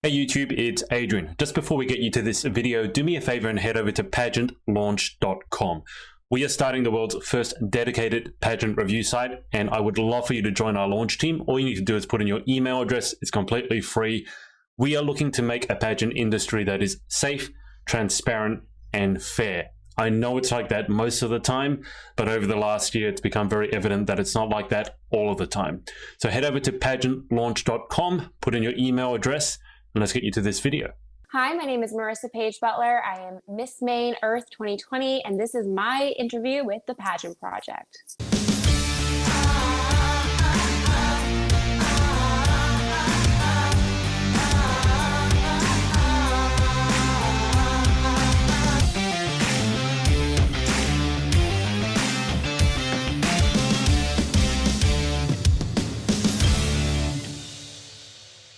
Hey YouTube, it's Adrian. Just before we get you to this video, do me a favor and head over to pageantlaunch.com. We are starting the world's first dedicated pageant review site, and I would love for you to join our launch team. All you need to do is put in your email address. It's completely free. We are looking to make a pageant industry that is safe, transparent, and fair. I know it's like that most of the time, but over the last year, it's become very evident that it's not like that all of the time. So head over to pageantlaunch.com, put in your email address, and let's get you to this video. Hi, my name is Marisa Paige Butler. I am Miss Maine Earth 2020, and this is my interview with the Pageant Project.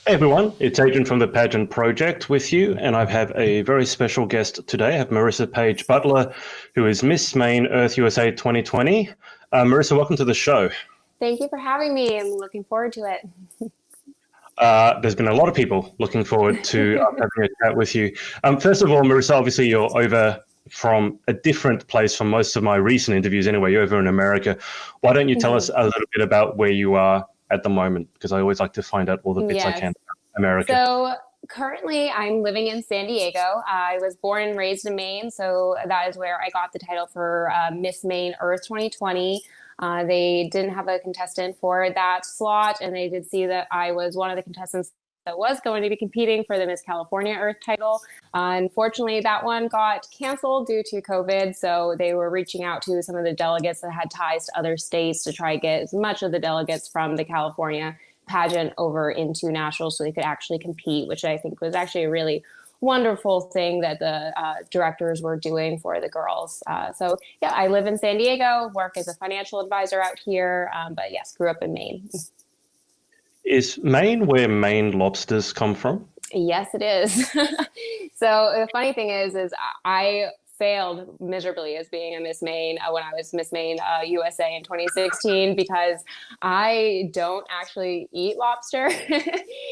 Hey everyone, it's Adrian from the Pageant Project with you, and I have a very special guest today. I have Marisa Paige Butler, who is Miss Maine Earth USA 2020. Marisa, welcome to the show. Thank you for having me. I'm looking forward to it. There's been a lot of people looking forward to having a chat with you. First of all, Marisa, obviously you're over from a different place from most of my recent interviews anyway. You're over in America. Why don't you tell us a little bit about where you are at the moment, because I always like to find out all the bits I can about America. So currently I'm living in San Diego. I was born and raised in Maine, so that is where I got the title for Miss Maine Earth 2020. They didn't have a contestant for that slot, and they did see that I was one of the contestants that was going to be competing for the Miss California Earth title. Unfortunately, that one got canceled due to COVID, so they were reaching out to some of the delegates that had ties to other states to try to get as much of the delegates from the California pageant over into national so they could actually compete, which I think was actually a really wonderful thing that the directors were doing for the girls. So yeah, I live in San Diego, work as a financial advisor out here, but yes, grew up in Maine. Is Maine where Maine lobsters come from? Yes, it is. So the funny thing is I failed miserably as being a Miss Maine when I was Miss Maine USA in 2016 because I don't actually eat lobster.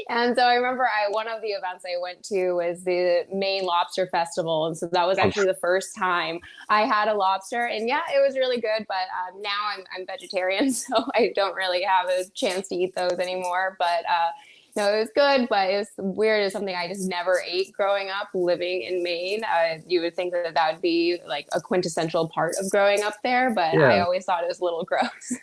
And so I remember one of the events I went to was the Maine Lobster Festival. And so that was actually the first time I had a lobster. And yeah, it was really good. But now I'm vegetarian, so I don't really have a chance to eat those anymore. But no, it was good, but it was weird. It's something I just never ate growing up living in Maine. You would think that would be like a quintessential part of growing up there, but I always thought it was a little gross.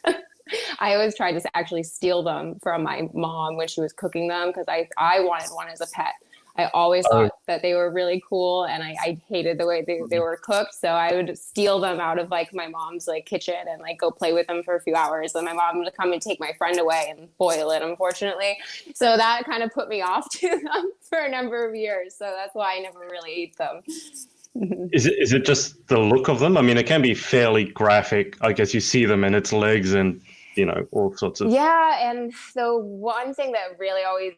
I always tried to actually steal them from my mom when she was cooking them because I wanted one as a pet. I always thought that they were really cool, and I hated the way they were cooked. So I would steal them out of like my mom's like kitchen and like go play with them for a few hours. And my mom would come and take my friend away and boil it, unfortunately. So that kind of put me off to them for a number of years. So that's why I never really ate them. Is it just the look of them? I mean, it can be fairly graphic. I guess you see them and its legs and, you know, all sorts of... Yeah, and so one thing that really always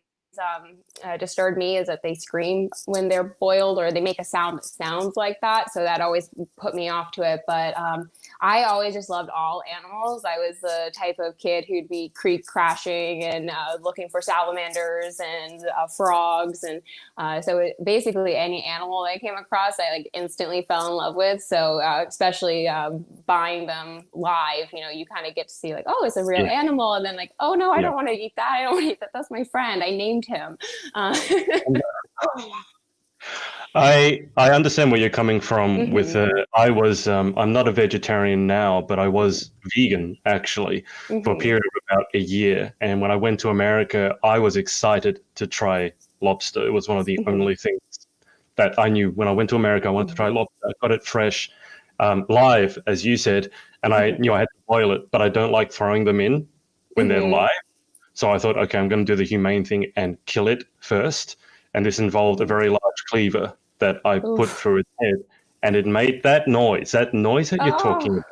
disturbed me is that they scream when they're boiled, or they make a sound that sounds like that. So that always put me off to it. But I always just loved all animals. I was the type of kid who'd be creek crashing and looking for salamanders and frogs. And so basically any animal I came across, I like instantly fell in love with. So especially buying them live, you know, you kind of get to see like, oh, it's a real animal. And then like, oh no, I don't want to eat that. I don't want to eat that. That's my friend. I named him. I understand where you're coming from with I was I'm not a vegetarian now, but I was vegan actually for a period of about a year. And when I went to America, I was excited to try lobster. It was one of the only things that I knew when I went to America. I wanted to try lobster. I got it fresh, live, as you said, and I knew I had to boil it, but I don't like throwing them in when they're live. So I thought, okay, I'm going to do the humane thing and kill it first. And this involved a very large cleaver that I put through its head. And it made that noise that you're talking about.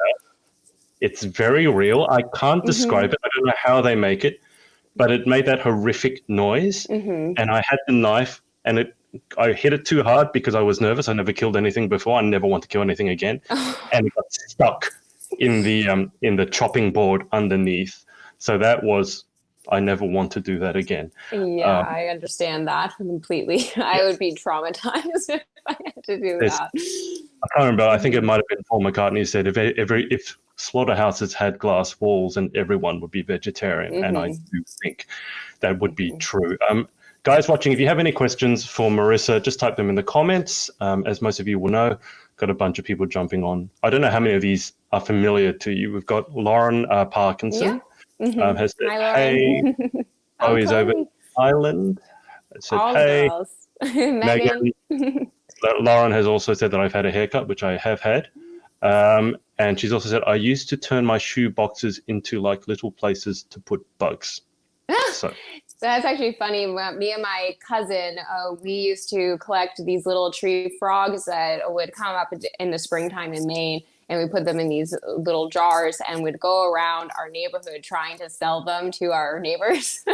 It's very real. I can't describe it. I don't know how they make it, but it made that horrific noise. And I had the knife, and I hit it too hard because I was nervous. I never killed anything before. I never want to kill anything again. And it got stuck in the chopping board underneath. So that was I never want to do that again. Yeah, I understand that completely. I would be traumatized if I had to do that. I can't remember. I think it might have been Paul McCartney said if slaughterhouses had glass walls and everyone would be vegetarian, and I do think that would be true. Guys watching, if you have any questions for Marisa, just type them in the comments. As most of you will know, got a bunch of people jumping on. I don't know how many of these are familiar to you. We've got Lauren Parkinson. Has said, Hi, hey, Lauren. Chloe's over in Ireland. Said, All hey, the girls. Megan. Lauren has also said that I've had a haircut, which I have had. And she's also said, I used to turn my shoe boxes into like little places to put bugs. So that's actually funny. Me and my cousin, we used to collect these little tree frogs that would come up in the springtime in Maine. And we put them in these little jars and would go around our neighborhood trying to sell them to our neighbors.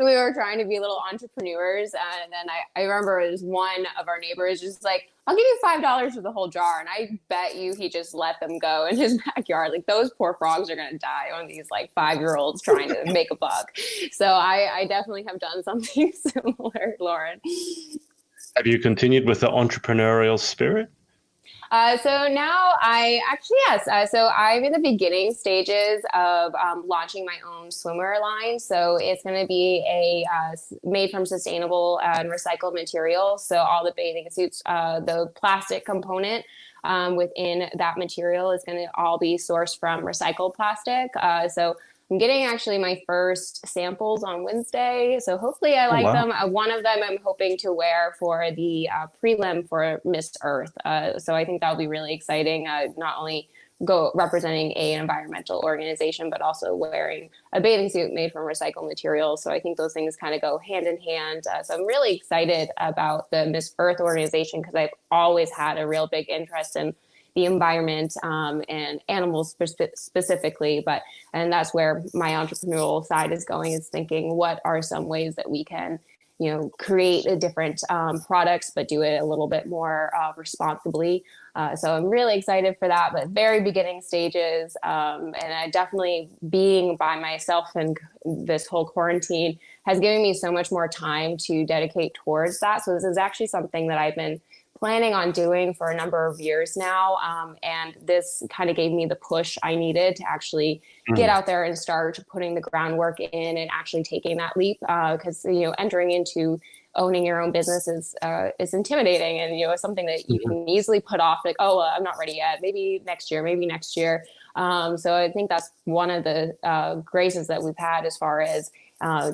We were trying to be little entrepreneurs. And then I remember it was one of our neighbors just like, I'll give you $5 for the whole jar. And I bet you he just let them go in his backyard. Like those poor frogs are going to die on these like 5-year-olds trying to make a buck. So I definitely have done something similar, Lauren. Have you continued with the entrepreneurial spirit? So now yes. So I'm in the beginning stages of launching my own swimwear line. So it's going to be made from sustainable and recycled materials. So all the bathing suits, the plastic component within that material is going to all be sourced from recycled plastic. So I'm getting actually my first samples on Wednesday, so hopefully I like them. One of them I'm hoping to wear for the prelim for Miss Earth. So I think that'll be really exciting. Not only representing an environmental organization, but also wearing a bathing suit made from recycled materials. So I think those things kind of go hand in hand. So I'm really excited about the Miss Earth organization because I've always had a real big interest in the environment and animals specifically, and that's where my entrepreneurial side is going, is thinking what are some ways that we can, create a different products, but do it a little bit more responsibly. So I'm really excited for that, but very beginning stages. And I definitely being by myself and this whole quarantine has given me so much more time to dedicate towards that. So this is actually something that I've been planning on doing for a number of years now. And this kind of gave me the push I needed to actually get out there and start putting the groundwork in and actually taking that leap. Because, entering into owning your own business is intimidating, and, it's something that you can easily put off, like, I'm not ready yet. Maybe next year. So I think that's one of the graces that we've had as far as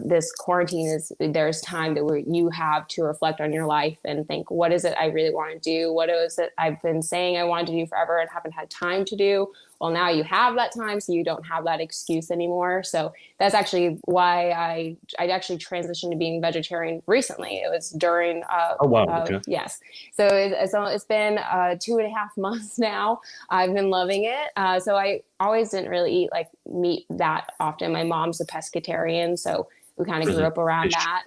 this quarantine is there's time that you have to reflect on your life and think, what is it I really want to do? What is it I've been saying I wanted to do forever and haven't had time to do? Well, now you have that time, so you don't have that excuse anymore. So that's actually why I actually transitioned to being vegetarian recently. It was during okay. Yes. So it's been 2.5 months now. I've been loving it. So I always didn't really eat like meat that often. My mom's a pescatarian, so we kind of grew up around that.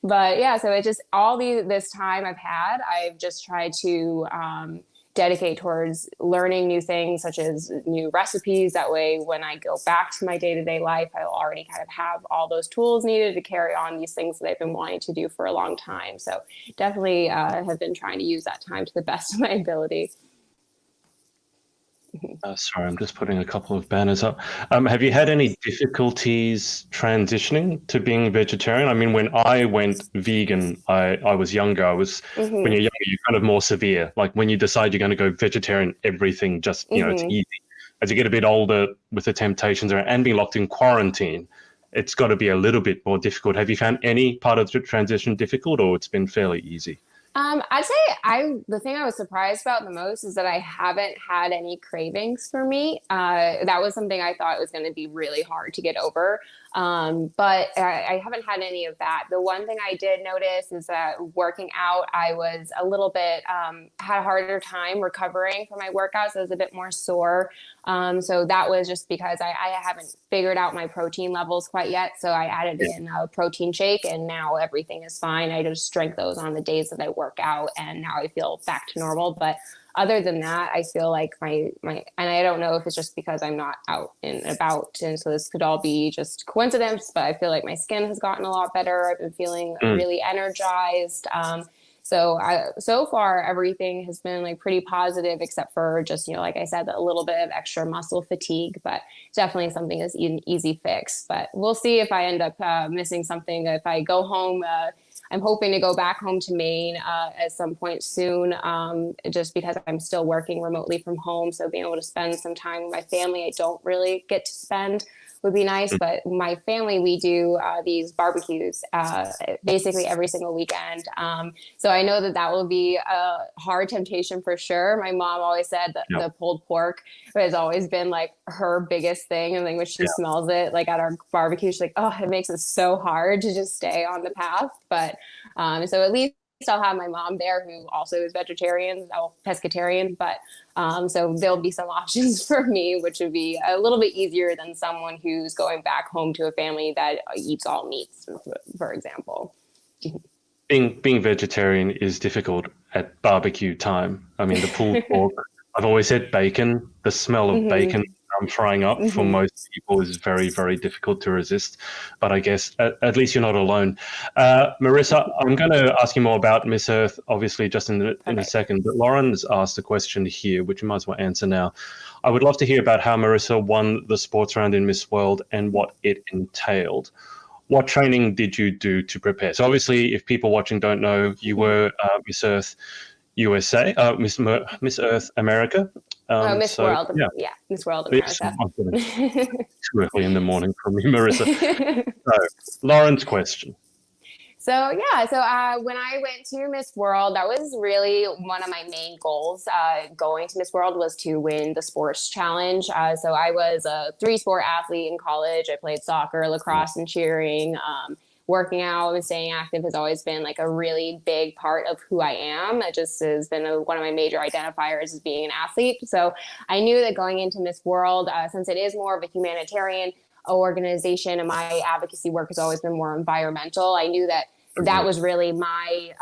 But yeah, so it's just this time I've just tried to dedicate towards learning new things, such as new recipes. That way, when I go back to my day-to-day life, I'll already kind of have all those tools needed to carry on these things that I've been wanting to do for a long time. So definitely have been trying to use that time to the best of my ability. Sorry, I'm just putting a couple of banners up. Have you had any difficulties transitioning to being vegetarian? I mean, when I went vegan, I was younger. When you're younger, you're kind of more severe. Like when you decide you're going to go vegetarian, everything just, it's easy. As you get a bit older with the temptations and being locked in quarantine, it's got to be a little bit more difficult. Have you found any part of the transition difficult, or it's been fairly easy? I'd say the thing I was surprised about the most is that I haven't had any cravings for meat. That was something I thought was going to be really hard to get over. But I haven't had any of that. The one thing I did notice is that working out, I was a little bit, had a harder time recovering from my workouts. I was a bit more sore. So that was just because I haven't figured out my protein levels quite yet. So I added in a protein shake, and now everything is fine. I just drink those on the days that I work out, and now I feel back to normal. But other than that, I feel like my and I don't know if it's just because I'm not out and about, and so this could all be just coincidence, but I feel like my skin has gotten a lot better. I've been feeling really energized. So far everything has been like pretty positive, except for just, like I said, a little bit of extra muscle fatigue, but definitely something that's an easy fix. But we'll see if I end up missing something. If I go home, I'm hoping to go back home to Maine at some point soon, just because I'm still working remotely from home. So being able to spend some time with my family, I don't really get to spend, would be nice. But my family, we do these barbecues basically every single weekend. So I know that will be a hard temptation for sure. My mom always said that the pulled pork has always been like her biggest thing. And then when she smells it, like at our barbecue, she's like, oh, it makes it so hard to just stay on the path. But so at least I'll have my mom there, who also is vegetarian, pescatarian, but so there'll be some options for me, which would be a little bit easier than someone who's going back home to a family that eats all meats, for example. Being vegetarian is difficult at barbecue time. I mean, the pulled pork, I've always said bacon, the smell of bacon frying up for most people is very, very difficult to resist. But I guess at least you're not alone. Marisa, I'm going to ask you more about Miss Earth, obviously, just in a second. But Lauren's asked a question here, which you might as well answer now. I would love to hear about how Marisa won the sports round in Miss World and what it entailed. What training did you do to prepare? So obviously, if people watching don't know, you were Miss Earth USA, Miss Earth America. Miss World, Miss World America. Too early in the morning for me, Marisa. So, Lauren's question. So when I went to Miss World, that was really one of my main goals. Going to Miss World was to win the sports challenge. So I was a 3-sport athlete in college. I played soccer, lacrosse, and cheering. Working out and staying active has always been like a really big part of who I am. It just has been one of my major identifiers as being an athlete. So I knew that going into Miss World, since it is more of a humanitarian organization and my advocacy work has always been more environmental, I knew that was really my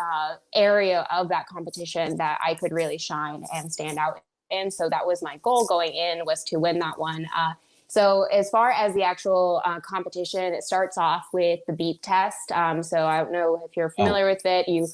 area of that competition that I could really shine and stand out in. So that was my goal going in, was to win that one. So as far as the actual competition, it starts off with the beep test. So I don't know if you're familiar with it. You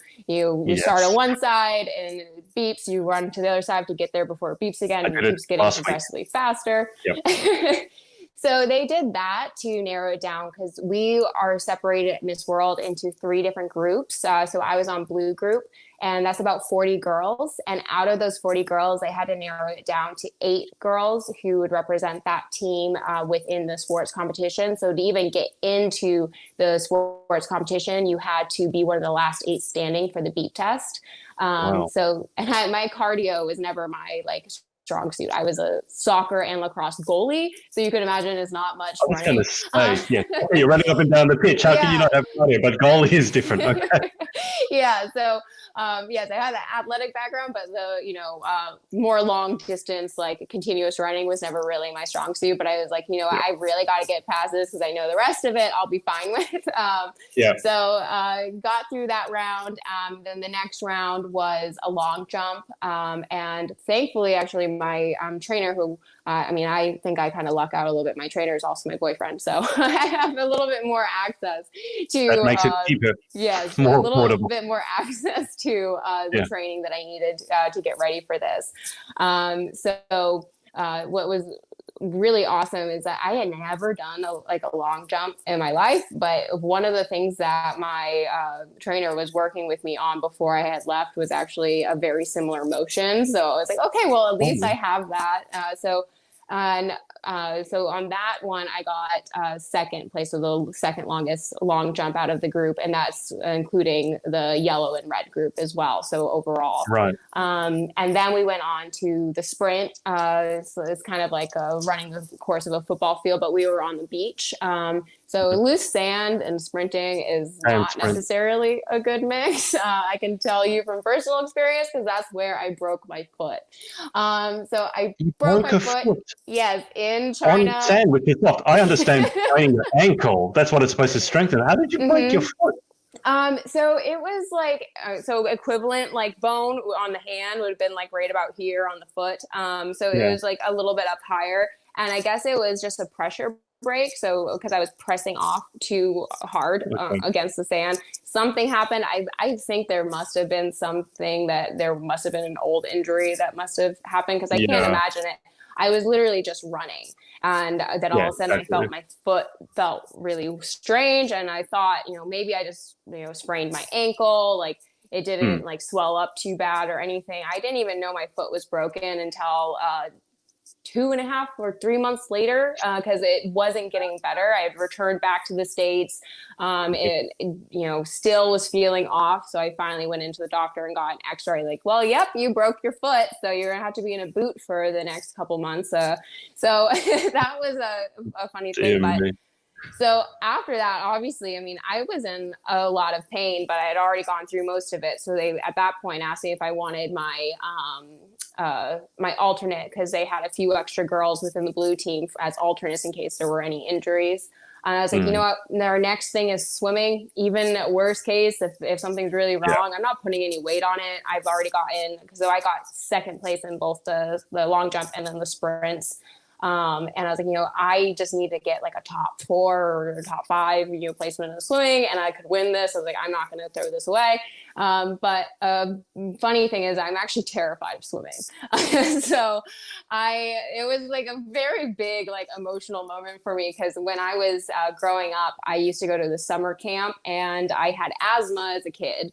start on one side and it beeps. You run to the other side to get there before it beeps again, and it keeps getting progressively faster. Yep. So they did that to narrow it down, because we are separated at Miss World into 3 different groups. So I was on blue group, and that's about 40 girls. And out of those 40 girls, they had to narrow it down to 8 girls who would represent that team within the sports competition. So to even get into the sports competition, you had to be one of the last 8 standing for the beep test. Wow. So my cardio was never my strong suit. I was a soccer and lacrosse goalie, so you can imagine it's not much running. You're running up and down the pitch. How can you not have cardio? But goalie is different. Okay. So yes, I had that athletic background, but the more long distance, like continuous running, was never really my strong suit. But I was like, I really got to get past this, because I know the rest of it I'll be fine with. So got through that round. Then the next round was a long jump, and thankfully, actually, my trainer, who I think I kind of luck out a little bit. My trainer is also my boyfriend, so I have a little bit more access to. That makes it cheaper. Yes, a little bit more access to the training that I needed to get ready for this. What was really awesome is that I had never done a long jump in my life, but one of the things that my trainer was working with me on before I had left was actually a very similar motion. So I was like, okay, well, at least I have that. So on that one, I got second place, so the second longest long jump out of the group, and that's including the yellow and red group as well. So overall, right. And then we went on to the sprint. So it's kind of like running the course of a football field, but we were on the beach. So loose sand and sprinting is not necessarily a good mix. I can tell you from personal experience, because that's where I broke my foot. So I broke my foot. Yes, in China. On sand, which is what I understand, playing your ankle. That's what it's supposed to strengthen. How did you break your foot? So it was like, so equivalent, like bone on the hand would have been like right about here on the foot. So it Yeah. was like a little bit up higher. And I guess it was just a pressure break. So because I was pressing off too hard Okay. against the sand, something happened. I think there must have been something that there must have been an old injury that must have happened because I can't Yeah. imagine it. I was literally just running. And then all Yeah. of a sudden I Exactly. felt my foot felt really strange. And I thought, maybe I just, sprained my ankle. Like it Mm. didn't like swell up too bad or anything. I didn't even know my foot was broken until 2.5 or 3 months later because it wasn't getting better. I had returned back to the States. Still was feeling off. So I finally went into the doctor and got an x-ray like, well, yep, you broke your foot. So you're going to have to be in a boot for the next couple months. So that was a funny thing. Dear But me. so after that, obviously, I mean, I was in a lot of pain, but I had already gone through most of it. So they, at that point, asked me if I wanted my alternate because they had a few extra girls within the blue team as alternates in case there were any injuries. And I was like, you know Mm. what? Our next thing is swimming. Even at worst case, if something's really Yeah. wrong, I'm not putting any weight on it. I've already gotten because I got second place in both the long jump and then the sprints. And I was like, I just need to get like a top 4 or top 5, placement in the swimming, and I could win this. I was like, I'm not going to throw this away. But funny thing is, I'm actually terrified of swimming. So it was like a very big, like emotional moment for me because when I was growing up, I used to go to the summer camp, and I had asthma as a kid.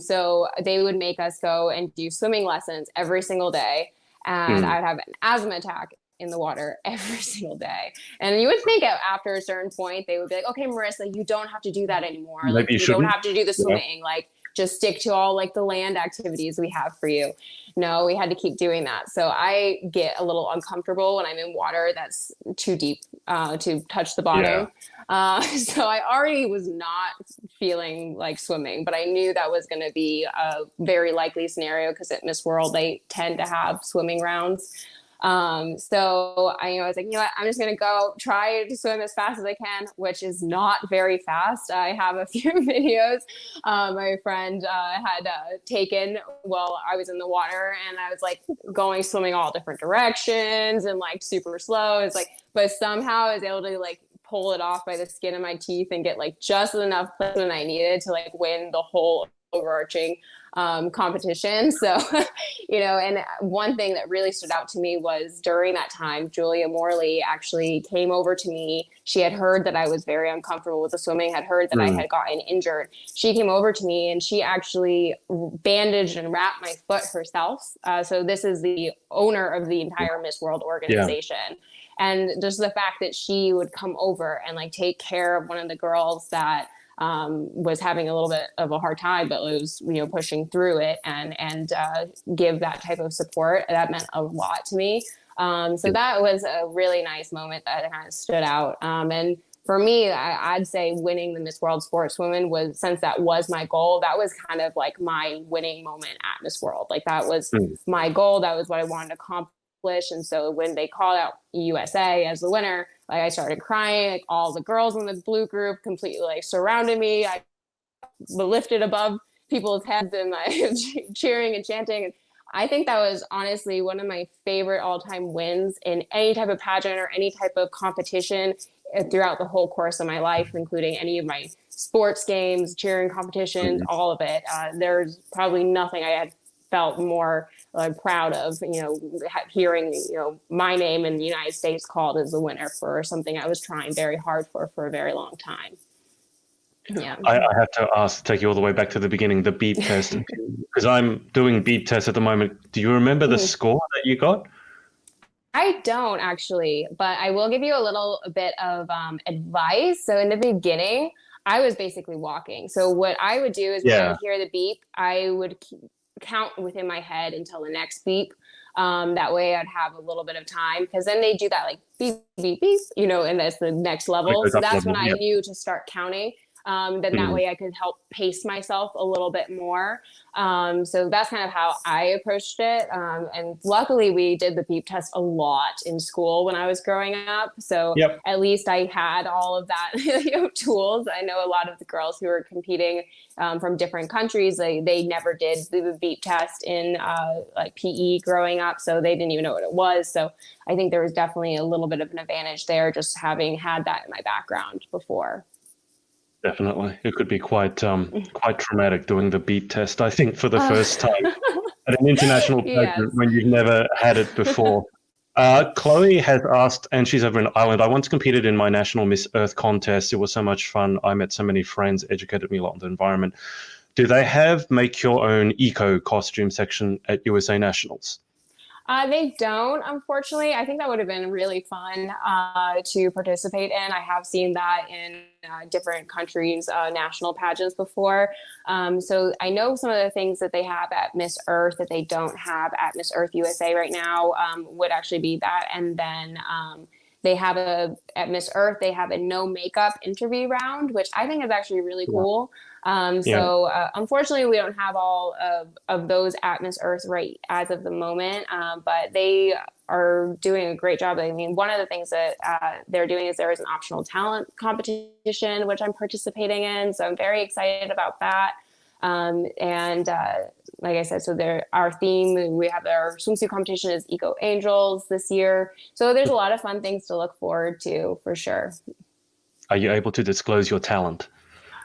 So they would make us go and do swimming lessons every single day. And Mm. I would have an asthma attack in the water every single day. And you would think after a certain point, they would be like, okay, Marissa, you don't have to do that anymore. Like, Maybe you you don't shouldn't. have to do the Yeah. swimming. Like, just stick to all like the land activities we have for you. No, we had to keep doing that. So I get a little uncomfortable when I'm in water that's too deep to touch the Yeah. bottom. So I already was not feeling like swimming, but I knew that was going to be a very likely scenario because at Miss World, they tend to have swimming rounds. So I was like, what, I'm just going to go try to swim as fast as I can, which is not very fast. I have a few videos my friend had taken while I was in the water, and I was like swimming all different directions and like super slow. It's like, but somehow I was able to like pull it off by the skin of my teeth and get like just enough placement I needed to like win the whole overarching competition. So, and one thing that really stood out to me was during that time, Julia Morley actually came over to me. She had heard that I was very uncomfortable with the swimming, had heard that I had gotten injured. She came over to me and she actually bandaged and wrapped my foot herself. So this is the owner of the entire Miss World organization. Yeah. And just the fact that she would come over and like take care of one of the girls that was having a little bit of a hard time, but was, pushing through it and give that type of support. That meant a lot to me. So that was a really nice moment that kind of stood out. And for me, I'd say winning the Miss World Sportswoman was, since that was my goal, that was kind of like my winning moment at Miss World. Like that was my goal. That was what I wanted to accomplish. And so when they called out USA as the winner, like I started crying. Like all the girls in the blue group completely like surrounded me. I lifted above people's heads and like cheering and chanting. And I think that was honestly one of my favorite all-time wins in any type of pageant or any type of competition throughout the whole course of my life, including any of my sports games, cheering competitions, all of it. There's probably nothing I had felt more proud of, hearing, my name in the United States called as the winner for something I was trying very hard for a very long time. Yeah. I have to take you all the way back to the beginning, the beep test, because I'm doing beep tests at the moment. Do you remember the score that you got? I don't actually, but I will give you a little bit of advice. So in the beginning, I was basically walking. So what I would do is when I would hear the beep, I would count within my head until the next beep. That way I'd have a little bit of time, because then they do that like beep, beep, beep, and that's the next level. So that's when I knew to start counting. then that way I could help pace myself a little bit more. So that's kind of how I approached it. And luckily we did the beep test a lot in school when I was growing up. So at least I had all of that tools. I know a lot of the girls who were competing from different countries, they never did the beep test in like PE growing up. So they didn't even know what it was. So I think there was definitely a little bit of an advantage there, just having had that in my background before. Definitely. It could be quite traumatic doing the beat test, I think, for the first time at an international pageant when you've never had it before. Chloe has asked, and she's over in Ireland, I once competed in my national Miss Earth contest. It was so much fun. I met so many friends, educated me a lot on the environment. Do they have make your own eco costume section at USA Nationals? They don't, unfortunately. I think that would have been really fun to participate in. I have seen that in different countries' national pageants before. So I know some of the things that they have at Miss Earth that they don't have at Miss Earth USA right now would actually be that. And then they have at Miss Earth, they have a no makeup interview round, which I think is actually really cool. So unfortunately, we don't have all of those at Miss Earth right as of the moment, but they are doing a great job. I mean, one of the things that they're doing is there is an optional talent competition, which I'm participating in. So I'm very excited about that. Like I said, so our theme, we have our swimsuit competition is Eco Angels this year. So there's a lot of fun things to look forward to for sure. Are you able to disclose your talent?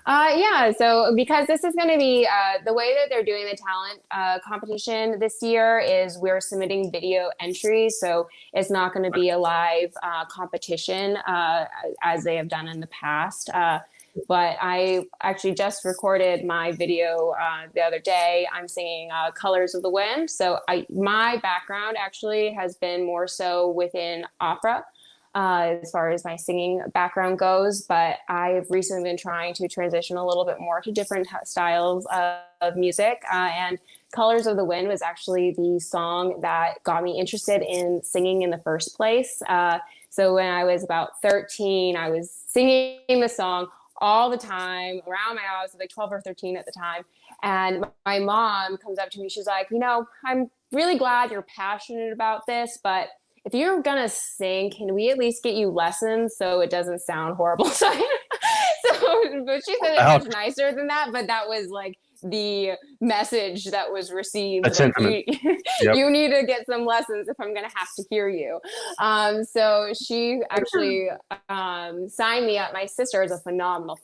Yeah, so because this is going to be the way that they're doing the talent competition this year is we're submitting video entries. So it's not going to be a live competition as they have done in the past. But I actually just recorded my video the other day. I'm singing Colors of the Wind. So my background actually has been more so within opera. As far as my singing background goes, but I've recently been trying to transition a little bit more to different styles of music. And Colors of the Wind was actually the song that got me interested in singing in the first place. So when I was about 13, I was singing the song all the time around my house. I was like 12 or 13 at the time. And my mom comes up to me. She's like, I'm really glad you're passionate about this, but if you're gonna sing, can we at least get you lessons so it doesn't sound horrible? But she said it much nicer than that, but that was like the message that was received. Like, you need to get some lessons if I'm gonna have to hear you. So she actually signed me up. My sister is a phenomenal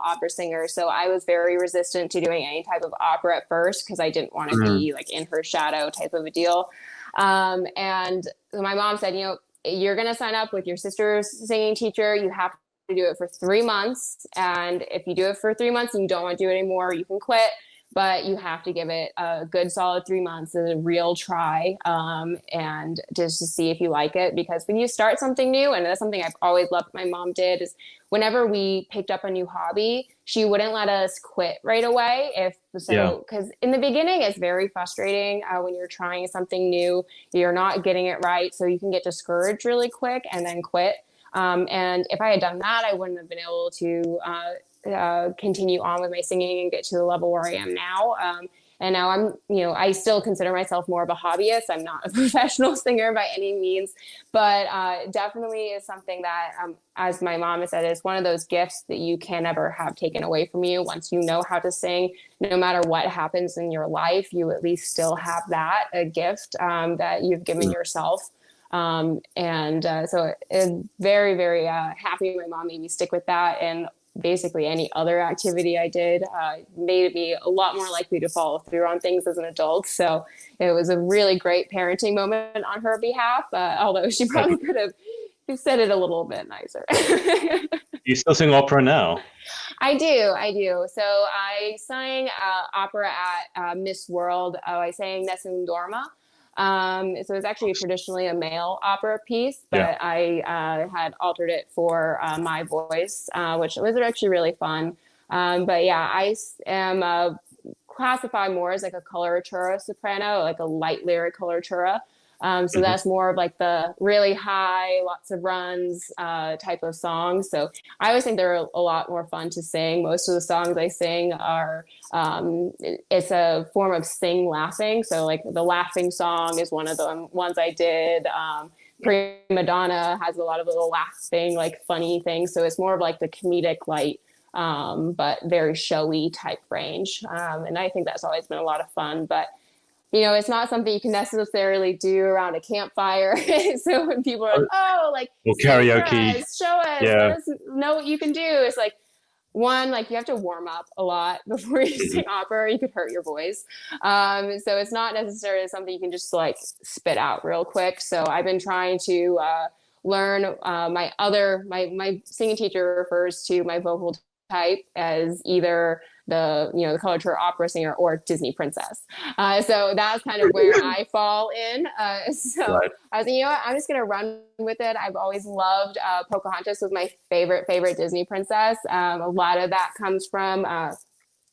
opera singer, so I was very resistant to doing any type of opera at first because I didn't want to be like in her shadow type of a deal. And my mom said, you're going to sign up with your sister's singing teacher. You have to do it for 3 months. And if you do it for 3 months and you don't want to do it anymore, you can quit, but you have to give it a good solid 3 months as a real try. And just to see if you like it, because when you start something new, and that's something I've always loved my mom did, is whenever we picked up a new hobby, she wouldn't let us quit right away. Because in the beginning, it's very frustrating when you're trying something new, you're not getting it right. So you can get discouraged really quick and then quit. And if I had done that, I wouldn't have been able to continue on with my singing and get to the level where I am now. And now I'm, I still consider myself more of a hobbyist. I'm not a professional singer by any means, but definitely is something that, as my mom has said, is one of those gifts that you can never have taken away from you. Once you know how to sing, no matter what happens in your life, you at least still have a gift that you've given yourself. So I'm very, very happy my mom made me stick with that. And basically any other activity I did made me a lot more likely to follow through on things as an adult. So it was a really great parenting moment on her behalf, although she probably could have said it a little bit nicer. You still sing opera now? I do. So I sang opera at Miss World. I sang Nessun Dorma. So it's actually traditionally a male opera piece, but I had altered it for my voice, which was actually really fun. But yeah, I am classified more as like a coloratura soprano, like a light lyric coloratura. So that's more of like the really high, lots of runs type of songs. So I always think they're a lot more fun to sing. Most of the songs I sing are, it's a form of sing laughing. So like the laughing song is one of the ones I did. Prima Donna has a lot of little laughing, like funny things. So it's more of like the comedic light, but very showy type range. And I think that's always been a lot of fun. But it's not something you can necessarily do around a campfire. So when people are like, oh, like, or sing for karaoke. us, show us, let us know what you can do. It's like, one, like you have to warm up a lot before you sing opera, you could hurt your voice. So it's not necessarily something you can just like spit out real quick. So I've been trying to learn my singing teacher refers to my vocal type as either the colored tour opera singer or Disney princess. So that's kind of where I fall in. So right. I was like, I'm just going to run with it. I've always loved Pocahontas was my favorite Disney princess. A lot of that comes from,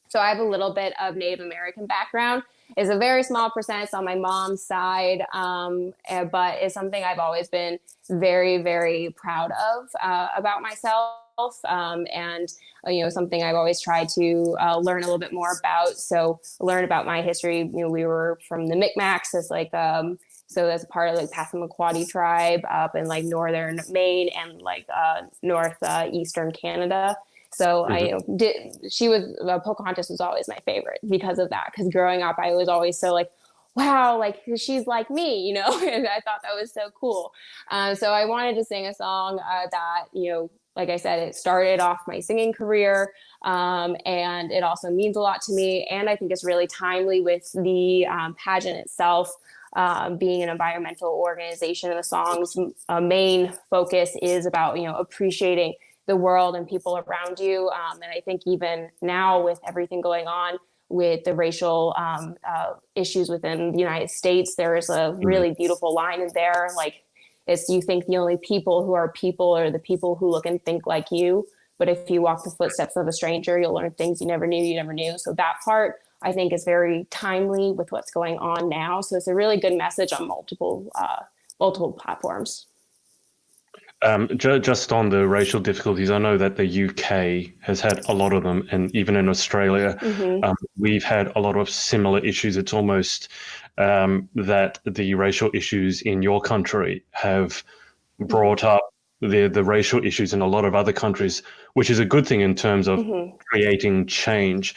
so I have a little bit of Native American background. It's a very small percentage on my mom's side, but it's something I've always been very, very proud of about myself. And something I've always tried to learn a little bit more about. So learn about my history. We were from the Micmacs, as like so that's part of like Passamaquoddy tribe up in like northern Maine and like northeastern Canada. So Pocahontas was always my favorite because of that. Because growing up, I was always so like, wow, like she's like me, and I thought that was so cool. So I wanted to sing a song that, like I said, it started off my singing career, and it also means a lot to me. And I think it's really timely with the pageant itself, being an environmental organization. And the song's main focus is about, appreciating the world and people around you. And I think even now with everything going on with the racial issues within the United States, there is a really beautiful line in there. Like, you think the only people who are people are the people who look and think like you. But if you walk the footsteps of a stranger, you'll learn things you never knew. So that part, I think, is very timely with what's going on now. So it's a really good message on multiple platforms. Just on the racial difficulties, I know that the UK has had a lot of them, and even in Australia, we've had a lot of similar issues. It's almost that the racial issues in your country have brought up the racial issues in a lot of other countries, which is a good thing in terms of creating change.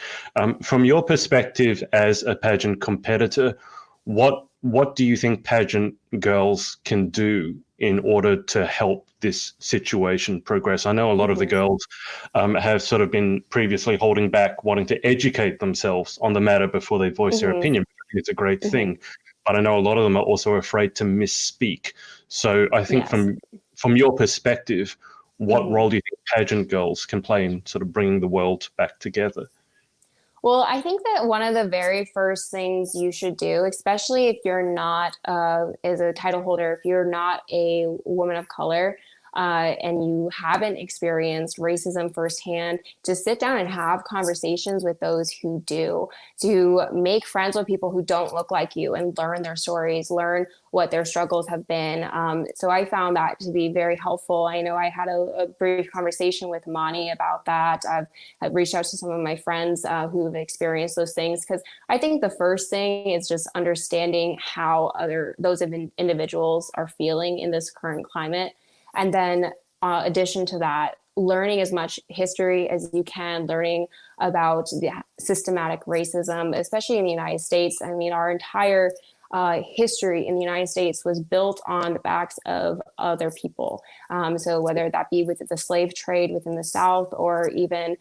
From your perspective as a pageant competitor, what do you think pageant girls can do in order to help this situation progress? I know a lot of the girls have sort of been previously holding back, wanting to educate themselves on the matter before they voice their opinion. I think it's a great thing. But I know a lot of them are also afraid to misspeak. So I think from your perspective, what role do you think pageant girls can play in sort of bringing the world back together? Well, I think that one of the very first things you should do, especially if you're not, as a title holder, if you're not a woman of color, and you haven't experienced racism firsthand, to sit down and have conversations with those who do, to make friends with people who don't look like you and learn their stories, learn what their struggles have been. So I found that to be very helpful. I know I had a brief conversation with Mani about that. I've reached out to some of my friends who have experienced those things, because I think the first thing is just understanding how those individuals are feeling in this current climate. And then addition to that, learning as much history as you can, learning about the systematic racism, especially in the United States. I mean, our entire history in the United States was built on the backs of other people. So whether that be with the slave trade within the South, or even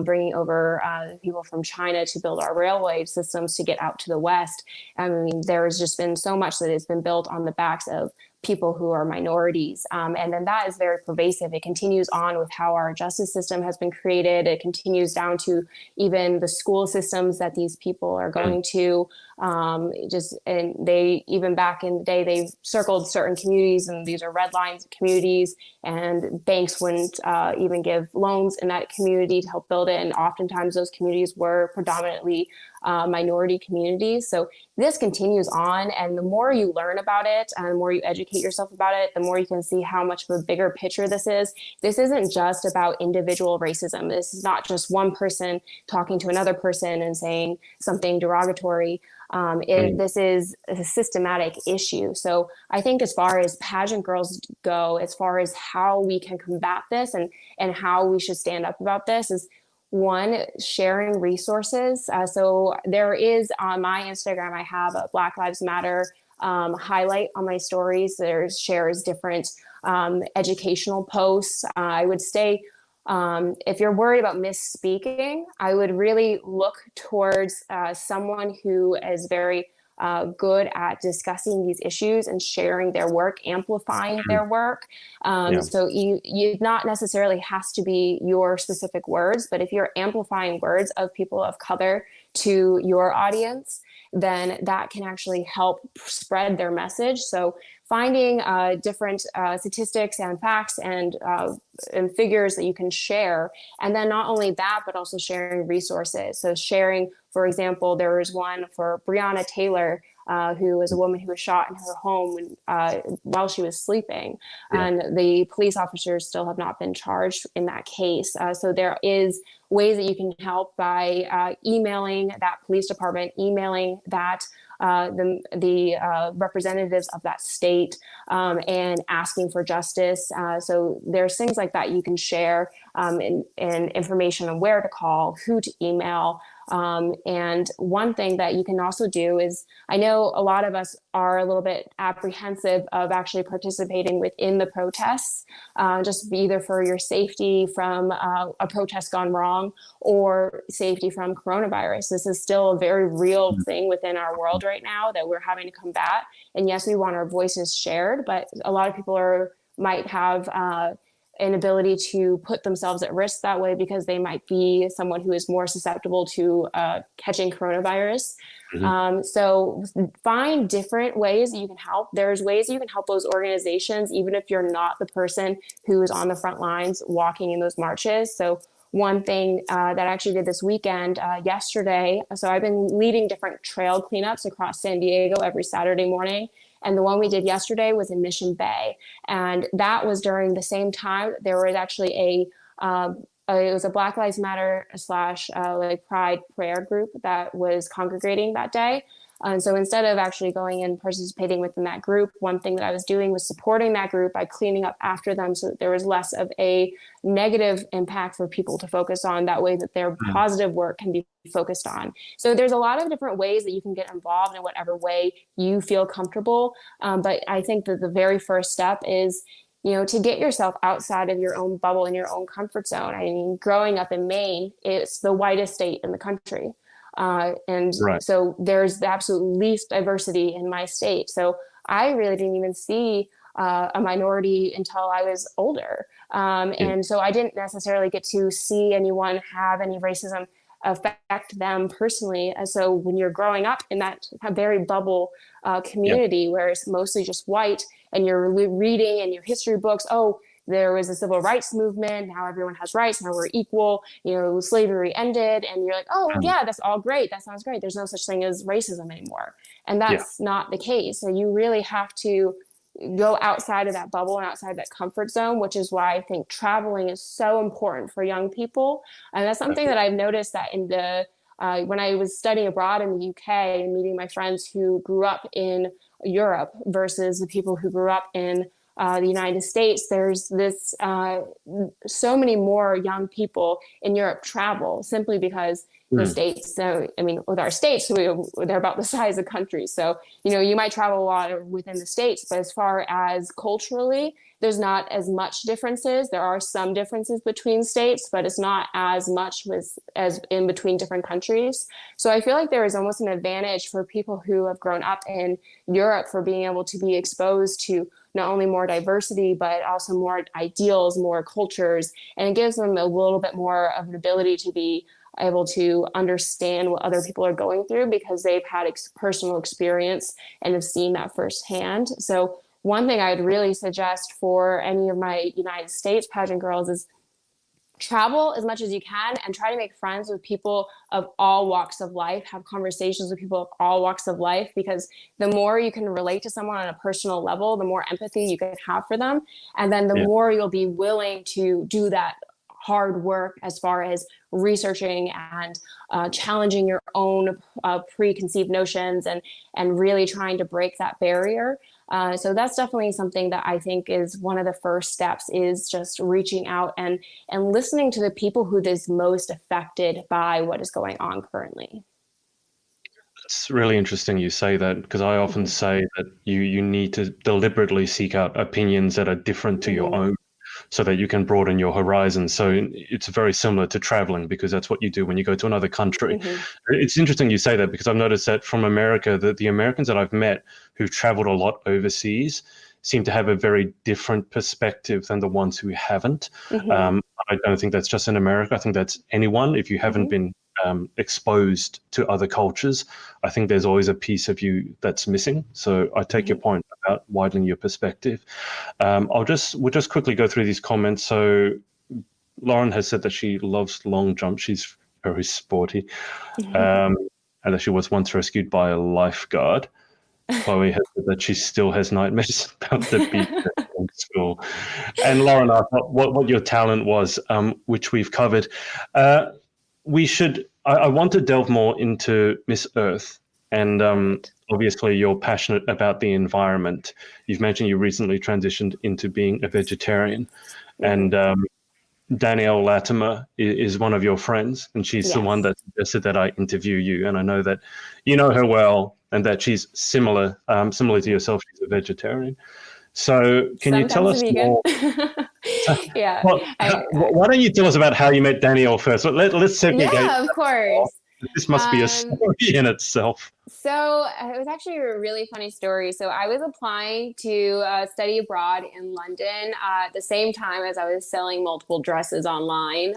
bringing over people from China to build our railway systems to get out to the West. I mean, there has just been so much that has been built on the backs of people who are minorities. And then that is very pervasive. It continues on with how our justice system has been created. It continues down to even the school systems that these people are going to. And they, even back in the day, they circled certain communities, and these are red lines communities, and banks wouldn't even give loans in that community to help build it. And oftentimes those communities were predominantly minority communities. So this continues on, and the more you learn about it and the more you educate yourself about it, the more you can see how much of a bigger picture this is. This isn't just about individual racism. This is not just one person talking to another person and saying something derogatory. This is a systematic issue. So I think as far as pageant girls go, as far as how we can combat this and how we should stand up about this, is one, sharing resources. So there is, on my Instagram, I have a Black Lives Matter highlight on my stories. There shares different educational posts. I would say, if you're worried about misspeaking, I would really look towards someone who is very good at discussing these issues and sharing their work, amplifying their work. So you not necessarily has to be your specific words, but if you're amplifying words of people of color to your audience, then that can actually help spread their message. So finding different statistics and facts and figures that you can share. And then not only that, but also sharing resources. So sharing, for example, there was one for Breonna Taylor, who was a woman who was shot in her home while she was sleeping. And the police officers still have not been charged in that case. So there is ways that you can help by emailing that police department, emailing that the representatives of that state, and asking for justice. So there's things like that you can share, and information on where to call, who to email. And one thing that you can also do is, I know a lot of us are a little bit apprehensive of actually participating within the protests, just either for your safety from a protest gone wrong or safety from coronavirus. This is still a very real thing within our world right now that we're having to combat. And yes, we want our voices shared, but a lot of people might have an ability to put themselves at risk that way because they might be someone who is more susceptible to catching coronavirus. So find different ways that you can help. There's ways that you can help those organizations, even if you're not the person who is on the front lines walking in those marches. So one thing that I actually did this weekend, yesterday, so I've been leading different trail cleanups across San Diego every Saturday morning. And the one we did yesterday was in Mission Bay. And that was during the same time. There was actually it was a Black Lives Matter / like Pride prayer group that was congregating that day. And so instead of actually going and participating within that group, one thing that I was doing was supporting that group by cleaning up after them so that there was less of a negative impact for people to focus on. That way that their positive work can be focused on. So there's a lot of different ways that you can get involved in whatever way you feel comfortable. But I think that the very first step is, to get yourself outside of your own bubble and your own comfort zone. I mean, growing up in Maine, it's the whitest state in the country. So there's the absolute least diversity in my state. So I really didn't even see a minority until I was older. And so I didn't necessarily get to see anyone have any racism affect them personally. And so when you're growing up in that very bubble community where it's mostly just white, and you're reading in your history books, there was a civil rights movement. Now everyone has rights. Now we're equal. Slavery ended. And you're like, yeah, that's all great. That sounds great. There's no such thing as racism anymore. And that's not the case. So you really have to go outside of that bubble and outside that comfort zone, which is why I think traveling is so important for young people. And that's something that I've noticed that in when I was studying abroad in the UK and meeting my friends who grew up in Europe versus the people who grew up in the United States, there's this so many more young people in Europe travel simply because the states. So, I mean, with our states, they're about the size of countries. So, you might travel a lot within the states, but as far as culturally, there's not as much differences. There are some differences between states, but it's not as much as in between different countries. So I feel like there is almost an advantage for people who have grown up in Europe for being able to be exposed to not only more diversity, but also more ideals, more cultures. And it gives them a little bit more of an ability to be able to understand what other people are going through because they've had personal experience and have seen that firsthand. So one thing I'd really suggest for any of my United States pageant girls is travel as much as you can and try to make friends with people of all walks of life, have conversations with people of all walks of life, because the more you can relate to someone on a personal level, the more empathy you can have for them. And then the more you'll be willing to do that hard work as far as researching and challenging your own preconceived notions and really trying to break that barrier. So that's definitely something that I think is one of the first steps, is just reaching out and listening to the people who is most affected by what is going on currently. It's really interesting you say that, because I often say that you need to deliberately seek out opinions that are different to your own, so that you can broaden your horizons. So it's very similar to traveling, because that's what you do when you go to another country. It's interesting you say that, because I've noticed that from America, that the Americans that I've met who've traveled a lot overseas seem to have a very different perspective than the ones who haven't. I don't think that's just in America. I think that's anyone. If you haven't been exposed to other cultures, I think there's always a piece of you that's missing. So I take your point about widening your perspective. We'll just quickly go through these comments. So Lauren has said that she loves long jump. She's very sporty, and that she was once rescued by a lifeguard. Chloe has said that she still has nightmares about the beach in school. And Lauren asked what your talent was, which we've covered. I want to delve more into Miss Earth, and obviously you're passionate about the environment. You've mentioned you recently transitioned into being a vegetarian, and Danielle Latimer is one of your friends, and she's the one that suggested that I interview you. And I know that you know her well, and that she's similar to yourself. She's a vegetarian. So can you tell us more? Why don't you tell us about how you met Danielle first? Let's segregate. Yeah, of course. This must be a story in itself. So it was actually a really funny story. So I was applying to study abroad in London at the same time as I was selling multiple dresses online.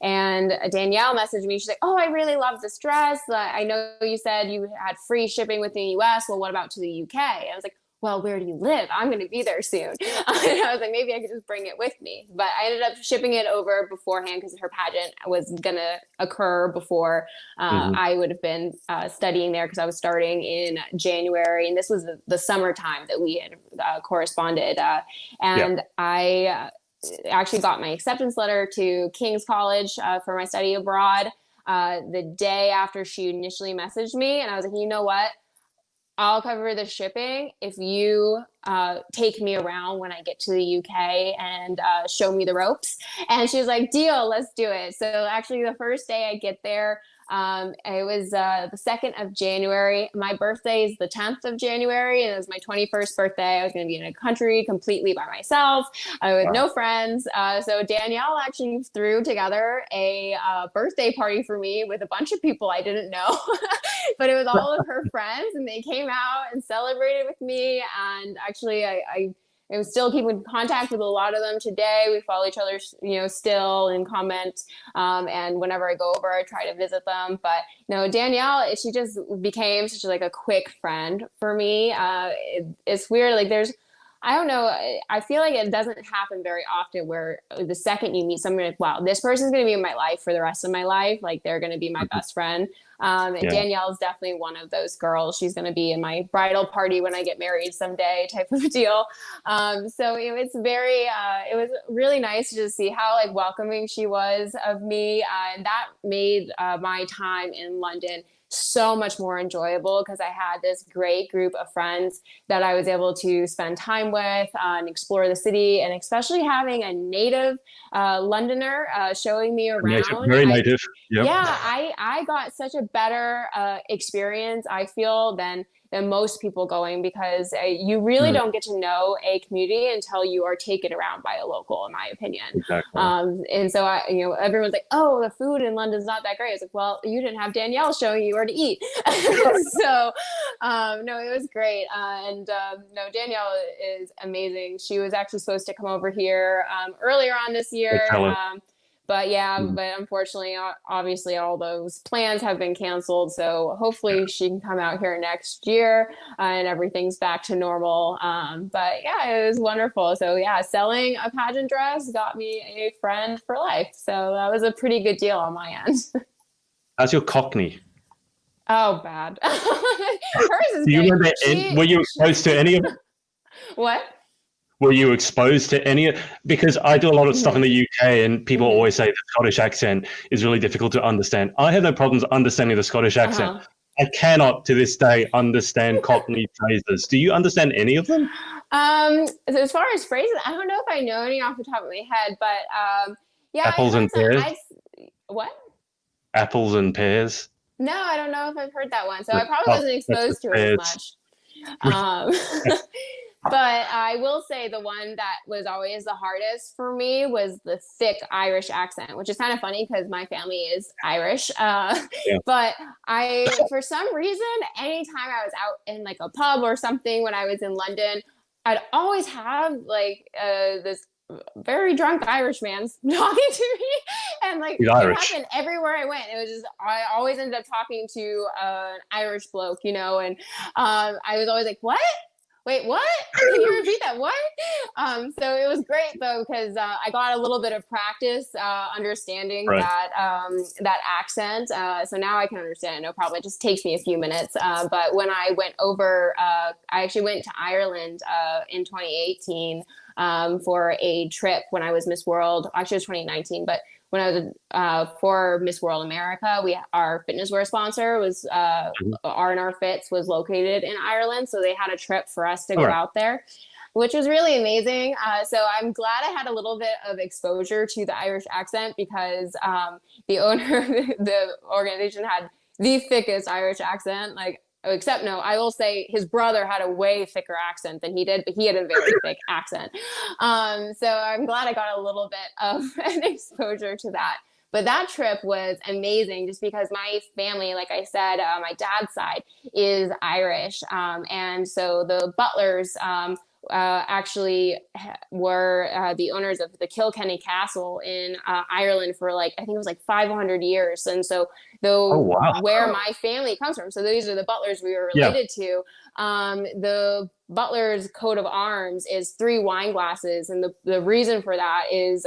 And Danielle messaged me. She's like, "Oh, I really love this dress. I know you said you had free shipping within the US. Well, what about to the UK?" I was like, "Well, where do you live? I'm going to be there soon." And I was like, maybe I could just bring it with me. But I ended up shipping it over beforehand because her pageant was going to occur before I would have been studying there, because I was starting in January. And this was the summertime that we had corresponded. I actually got my acceptance letter to King's College for my study abroad the day after she initially messaged me. And I was like, you know what? I'll cover the shipping if you take me around when I get to the UK and show me the ropes. And she was like, "Deal, let's do it." So actually the first day I get there, it was the 2nd of January. My birthday is the 10th of January, and it was my 21st birthday. I was going to be in a country completely by myself with no friends. So Danielle actually threw together a birthday party for me with a bunch of people I didn't know, but it was all of her friends, and they came out and celebrated with me. And actually, I still keep in contact with a lot of them today. We follow each other, still in comment. And whenever I go over, I try to visit them. But Danielle, she just became such a quick friend for me. It's weird. I don't know. I feel like it doesn't happen very often where the second you meet someone, like, wow, this person's going to be in my life for the rest of my life. Like, they're going to be my best friend. And Danielle is definitely one of those girls. She's going to be in my bridal party when I get married someday, type of a deal. So it was really nice to just see how welcoming she was of me. And that made my time in London so much more enjoyable, because I had this great group of friends that I was able to spend time with and explore the city, and especially having a native Londoner showing me around. Very native. Yep. Yeah, I got such a better experience, I feel, than most people going, because you really don't get to know a community until you are taken around by a local, in my opinion. Exactly. And so everyone's like, "Oh, the food in London's not that great." It's like, well, you didn't have Danielle showing you where to eat. So No, it was great. No, Danielle is amazing. She was actually supposed to come over here earlier on this year. But unfortunately, obviously, all those plans have been canceled. So hopefully she can come out here next year and everything's back to normal. But yeah, it was wonderful. So yeah, selling a pageant dress got me a friend for life. So that was a pretty good deal on my end. How's your Cockney? Oh, bad. Hers is Do you good. remember, were you exposed to any of it? What? Were you exposed to any of, because I do a lot of stuff in the UK and people always say the Scottish accent is really difficult to understand. I have no problems understanding the Scottish accent. I cannot to this day understand Cockney phrases. Do you understand any of them? As far as phrases, I don't know if I know any off the top of my head, but yeah. Apples and pears? What? Apples and pears? No, I don't know if I've heard that one. So I probably wasn't exposed to it as much. But I will say the one that was always the hardest for me was the thick Irish accent, which is kind of funny because my family is Irish. But for some reason, anytime I was out in like a pub or something when I was in London, I'd always have like this very drunk Irish man talking to me, and like it happened everywhere I went. It was just I always ended up talking to an Irish bloke, and I was always like, "What? Wait, what? Can you repeat that? What?" So it was great though because I got a little bit of practice understanding that accent. So now I can understand it no problem. It just takes me a few minutes. But when I went over, I actually went to Ireland in 2018 for a trip when I was Miss World. Actually, it was 2019, but when I was for Miss World America, our fitness wear sponsor was R&R Fits was located in Ireland, so they had a trip for us to go out there, which was really amazing. So I'm glad I had a little bit of exposure to the Irish accent because the owner of the organization had the thickest Irish accent, except no, I will say his brother had a way thicker accent than he did, but he had a very thick accent. So I'm glad I got a little bit of an exposure to that. But that trip was amazing just because my family, like I said, my dad's side is Irish. And so the Butlers actually were the owners of the Kilkenny Castle in Ireland for I think it was 500 years. And so where my family comes from, so these are the Butlers we were related to. The Butlers coat of arms is 3 wine glasses. And the reason for that is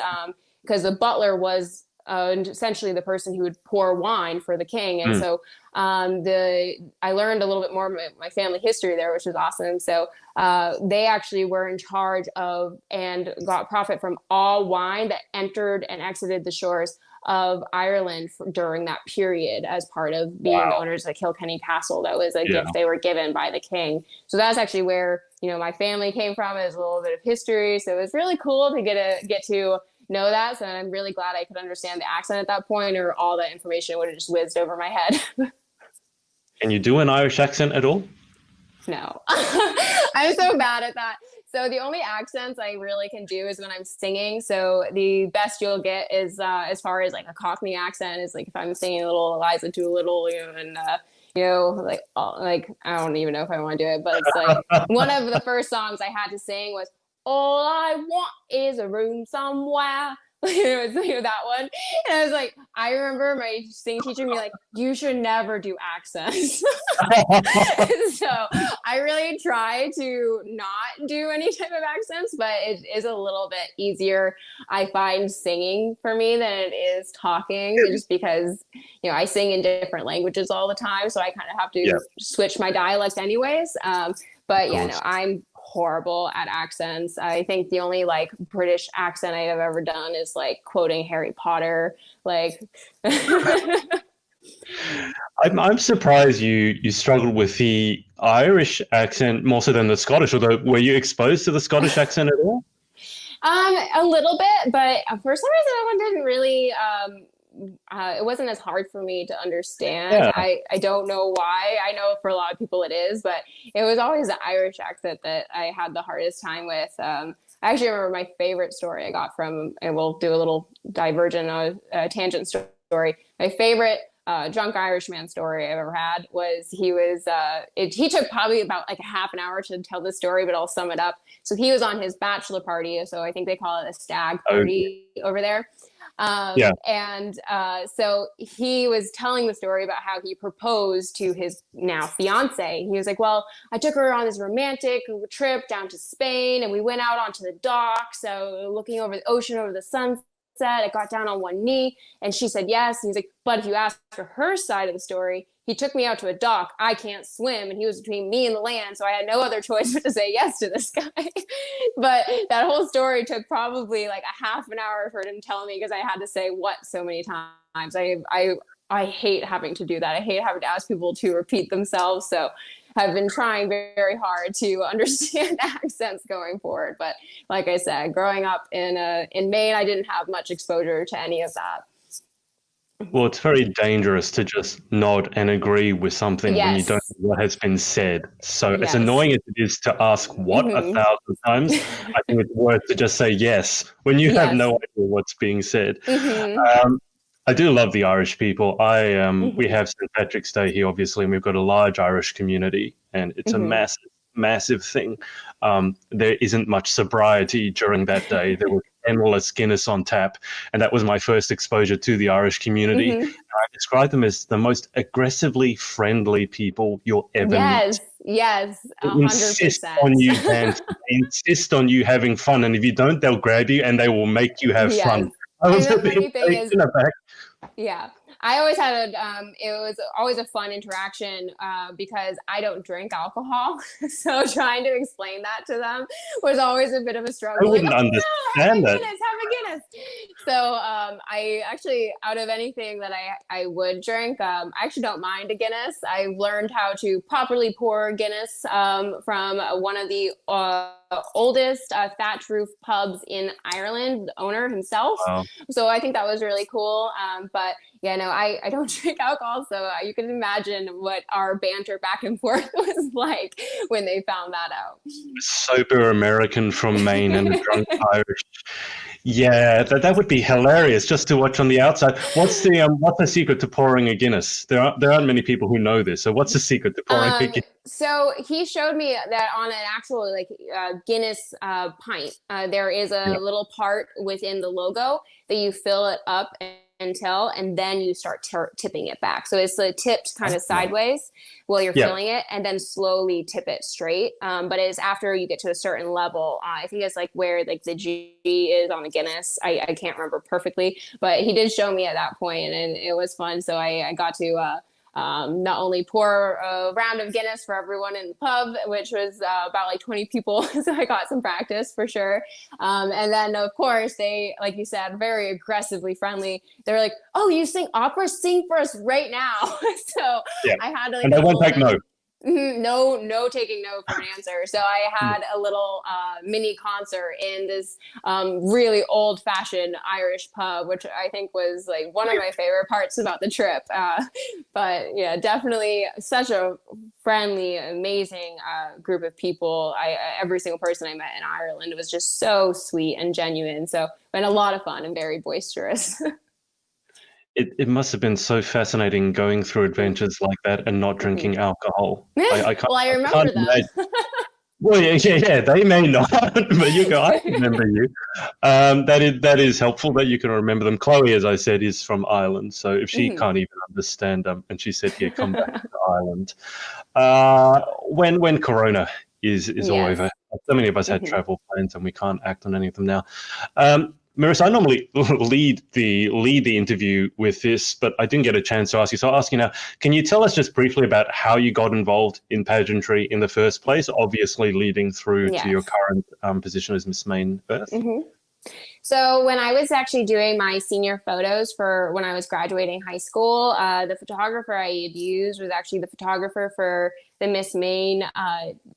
because the Butler was essentially the person who would pour wine for the king. And so I learned a little bit more of my family history there, which was awesome. So they actually were in charge of and got profit from all wine that entered and exited the shores of Ireland during that period as part of being the owners of Kilkenny Castle. That was a gift they were given by the king. So that's actually where, my family came from. It was a little bit of history. So it was really cool to get to know that. So I'm really glad I could understand the accent at that point, or all that information would have just whizzed over my head. Can you do an Irish accent at all? No, I'm so bad at that. So the only accents I really can do is when I'm singing. So the best you'll get is as far as a Cockney accent is if I'm singing a little Eliza Doolittle, and I don't even know if I want to do it, but it's one of the first songs I had to sing was "All I Want Is a Room Somewhere." It was that one. And I was I remember my singing teacher being "You should never do accents." So I really try to not do any type of accents, but it is a little bit easier, I find, singing for me than it is talking, just because, I sing in different languages all the time. So I kind of have to switch my dialect anyways. But yeah, no, I'm horrible at accents. I think the only British accent I have ever done is quoting Harry Potter. I'm surprised you struggled with the Irish accent more so than the Scottish. Although, were you exposed to the Scottish accent at all? A little bit, but for some reason that one didn't really. It wasn't as hard for me to understand. I don't know why. I know for a lot of people it is, but it was always the Irish accent that I had the hardest time with. I actually remember my favorite story I got from, and we'll do a little tangent story. My favorite drunk Irishman story I've ever had. Was he took probably about like a half an hour to tell the story, but I'll sum it up. So he was on his bachelor party, so I think they call it a stag party over there. So he was telling the story about how he proposed to his now fiance. He was like, well, I took her on this romantic trip down to Spain, and we went out onto the dock, so looking over the ocean, over the sunset. I got down on one knee, and she said yes. And he's like, but if you ask for her side of the story, he took me out to a dock. I can't swim, and he was between me and the land, so I had no other choice but to say yes to this guy. But that whole story took probably like a half an hour for him to tell me, because I had to say what so many times. I hate having to do that. I hate having to ask people to repeat themselves. So I've been trying very, very hard to understand accents going forward. But like I said, growing up in Maine, I didn't have much exposure to any of that. Well, it's very dangerous to just nod and agree with something when you don't know what has been said. So as annoying as it is to ask what 1,000 times, I think it's worth to just say yes when you have no idea what's being said. I do love the Irish people. We have St. Patrick's Day here, obviously, and we've got a large Irish community, and it's a massive, massive thing. There isn't much sobriety during that day. There was endless Guinness on tap, and that was my first exposure to the Irish community. I describe them as the most aggressively friendly people you'll ever meet. Yes, 100%. Insist on you dancing, insist on you having fun, and if you don't, they'll grab you and they will make you have fun. I was a bit taken aback. Yeah, I always had it was always a fun interaction because I don't drink alcohol. So trying to explain that to them was always a bit of a struggle. I wouldn't understand that. Have a Guinness. So I actually, out of anything that I would drink, I actually don't mind a Guinness. I learned how to properly pour Guinness from one of the oldest thatch roof pubs in Ireland, the owner himself. Wow. So I think that was really cool. But yeah, no, I don't drink alcohol. So you can imagine what our banter back and forth was like when they found that out. Sober American from Maine and a drunk Irish. Yeah, that would be hilarious just to watch on the outside. What's the secret to pouring a Guinness? There aren't many people who know this. So what's the secret to pouring a Guinness? So he showed me that on an actual Guinness pint, there is a little part within the logo that you fill it up and then you start tipping it back. So it's tipped kind of sideways while you're filling it, and then slowly tip it straight. But it's after you get to a certain level. I think it's like where like the G is on the Guinness. I can't remember perfectly, but he did show me at that point, and it was fun. So I got to not only pour a round of Guinness for everyone in the pub, which was about like 20 people. So I got some practice for sure. And then of course they, like you said, very aggressively friendly. They're like, oh, you sing opera? Sing for us right now. So I had to and I won't take no. No taking no for an answer. So I had a little mini concert in this really old fashioned Irish pub, which I think was like one of my favorite parts about the trip. But yeah, definitely such a friendly, amazing group of people. Every single person I met in Ireland was just so sweet and genuine. So been a lot of fun and very boisterous. It must have been so fascinating going through adventures like that and not drinking alcohol. I remember them. Well, yeah, they may not, but you go, I remember you. That is helpful that you can remember them. Chloe, as I said, is from Ireland, so if she can't even understand and she said, "Yeah, come back to Ireland." When Corona is all over, so many of us had travel plans and we can't act on any of them now. Marisa, I normally lead the interview with this, but I didn't get a chance to ask you. So I'll ask you now, can you tell us just briefly about how you got involved in pageantry in the first place, obviously leading through to your current position as Miss Maine Earth? So when I was actually doing my senior photos for when I was graduating high school, the photographer I had used was actually the photographer for the Miss Maine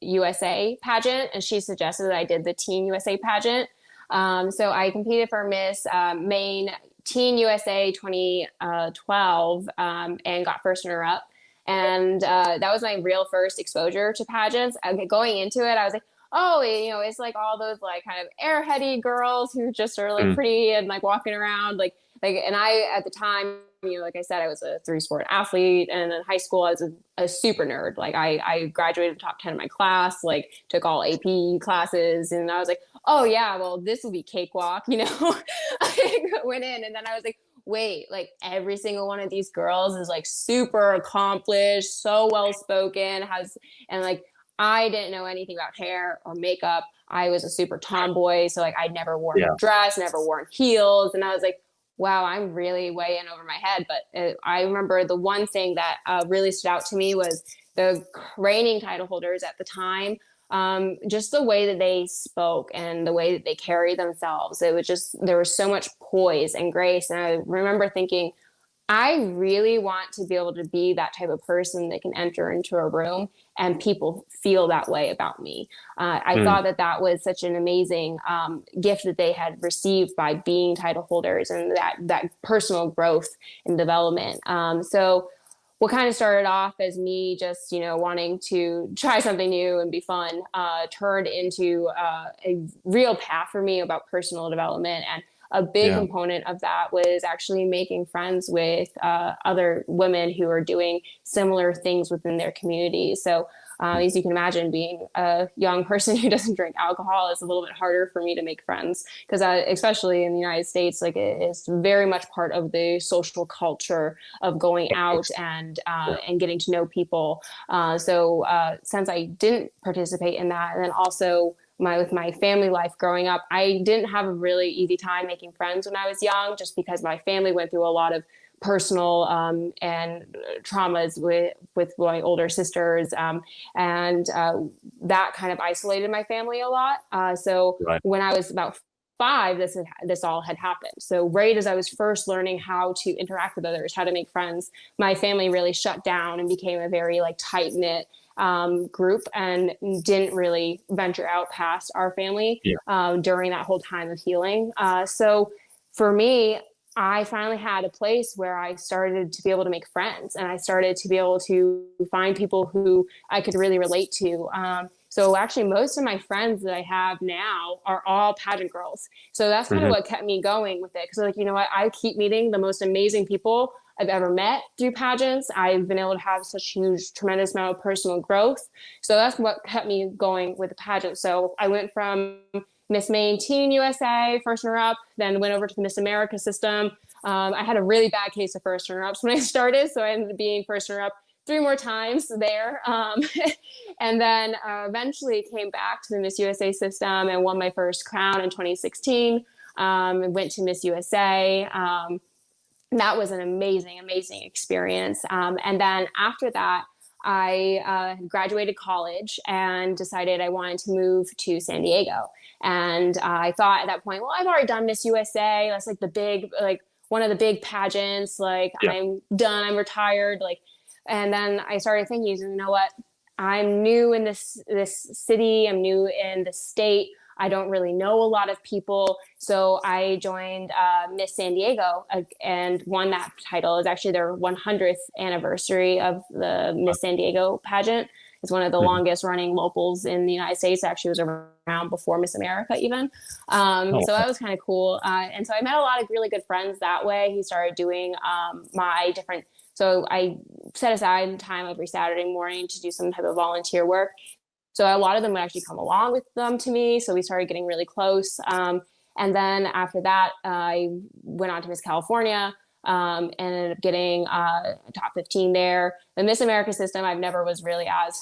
USA pageant, and she suggested that I did the Teen USA pageant. So I competed for Miss Maine Teen USA 2012 and got first runner-up. And that was my real first exposure to pageants. Going into it, I was like, oh, it's like all those like kind of airheady girls who just are like pretty and like walking around like, and I, at the time, like I said, I was a 3-sport athlete, and in high school I was a super nerd. Like I graduated top 10 in my class, like took all AP classes, and I was like, oh yeah, well this will be cakewalk, I went in, and then I was like, wait, like every single one of these girls is like super accomplished, so well spoken, and like I didn't know anything about hair or makeup. I was a super tomboy, so like I never wore a dress, never worn heels, and I was like, wow, I'm really way in over my head. But I remember the one thing that really stood out to me was the reigning title holders at the time. Just the way that they spoke and the way that they carried themselves. It was just, there was so much poise and grace. And I remember thinking, I really want to be able to be that type of person that can enter into a room and people feel that way about me. I thought that was such an amazing gift that they had received by being title holders, and that personal growth and development. So what kind of started off as me just, wanting to try something new and be fun, turned into a real path for me about personal development. And a big component of that was actually making friends with other women who are doing similar things within their community. So as you can imagine, being a young person who doesn't drink alcohol is a little bit harder for me to make friends, because especially in the United States, like it is very much part of the social culture of going out and getting to know people. So since I didn't participate in that, and then also with my family life growing up, I didn't have a really easy time making friends when I was young, just because my family went through a lot of personal and traumas with my older sisters, and that kind of isolated my family a lot. So when I was about 5, this all had happened. So right as I was first learning how to interact with others, how to make friends, my family really shut down and became a very like tight knit group, and didn't really venture out past our family during that whole time of healing. So for me, I finally had a place where I started to be able to make friends, and I started to be able to find people who I could really relate to. So actually most of my friends that I have now are all pageant girls. So that's kind of what kept me going with it. Because like, you know what, I keep meeting the most amazing people I've ever met through pageants. I've been able to have such huge, tremendous amount of personal growth. So that's what kept me going with the pageant. So I went from Miss Maine Teen USA, first runner-up, then went over to the Miss America system. I had a really bad case of first runner-ups when I started, so I ended up being first runner-up 3 more times there. And then eventually came back to the Miss USA system and won my first crown in 2016. Went to Miss USA. That was an amazing, amazing experience. And then after that, I graduated college and decided I wanted to move to San Diego. And I thought at that point, well, I've already done Miss USA. That's like the big, like one of the big pageants. Like I'm done, I'm retired. Like, and then I started thinking, you know what? I'm new in this city. I'm new in the state. I don't really know a lot of people. So I joined Miss San Diego and won that title. It was actually their 100th anniversary of the Miss San Diego pageant. It's one of the longest running locals in the United States. It actually was around before Miss America even. So that was kind of cool. And so I met a lot of really good friends that way. He started doing my different, so I set aside time every Saturday morning to do some type of volunteer work. So a lot of them would actually come along with them to me. So we started getting really close. And then after that, I went on to Miss California, and ended up getting top 15 there. The Miss America system, I've never was really as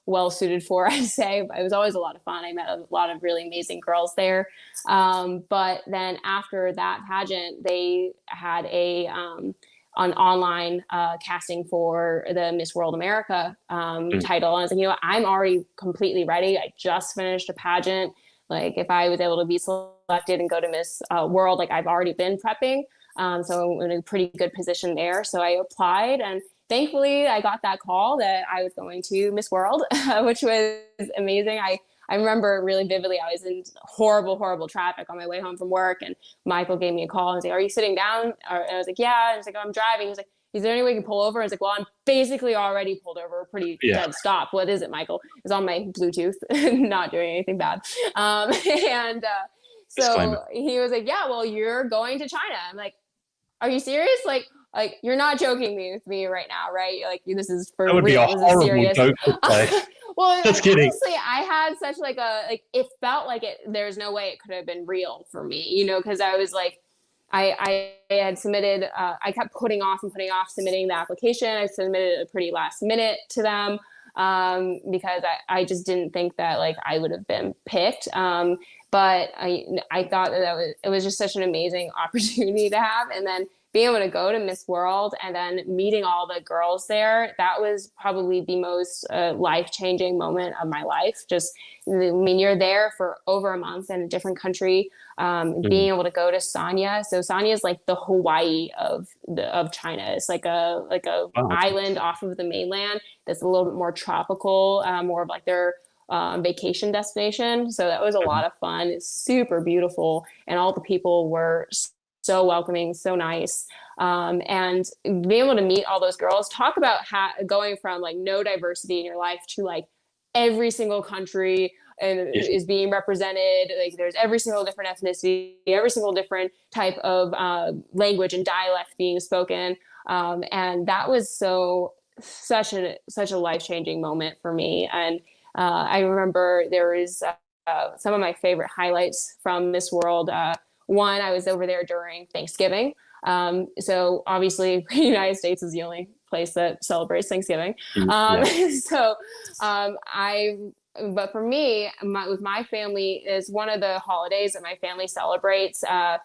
well suited for, I'd say, but it was always a lot of fun. I met a lot of really amazing girls there. But then after that pageant, they had an online casting for the Miss World America title. And I was like, you know what, I'm already completely ready. I just finished a pageant. Like if I was able to be selected and go to Miss World, like I've already been prepping. So I'm in a pretty good position there. So I applied, and thankfully I got that call that I was going to Miss World, which was amazing. I remember really vividly, I was in horrible, horrible traffic on my way home from work, and Michael gave me a call and was like, are you sitting down? And I was like, yeah. And I was like, oh, I'm driving. He's like, is there any way you can pull over? And I was like, well, I'm basically already pulled over a pretty dead stop. What is it, Michael? It's on my Bluetooth, not doing anything bad. So he was like, yeah, well, you're going to China. I'm like, are you serious? Like, like, you're not joking with me right now, right? Like, this is for That would be real. a This is horrible serious. joke to say. Well, Just like, kidding. honestly, I had such like it felt like there's no way it could have been real for me, because I was like, I had submitted, I kept putting off and putting off submitting the application. I submitted it pretty last minute to them, because I just didn't think that like I would have been picked. But I thought that it was just such an amazing opportunity to have. And then being able to go to Miss World and then meeting all the girls there, that was probably the most life-changing moment of my life. Just, I mean, you're there for over a month in a different country, being able to go to Sanya. So Sanya is like the Hawaii of China. It's like a Wow. island off of the mainland that's a little bit more tropical, more of like their vacation destination. So that was a lot of fun. It's super beautiful, and all the people were so welcoming, so nice. And being able to meet all those girls, talk about going from like no diversity in your life to like every single country and is being represented. Like there's every single different ethnicity, every single different type of language and dialect being spoken. And that was such a life-changing moment for me. And I remember there was some of my favorite highlights from Miss World. One, I was over there during Thanksgiving. So obviously the United States is the only place that celebrates Thanksgiving. So but for me, with my family, is one of the holidays that my family celebrates that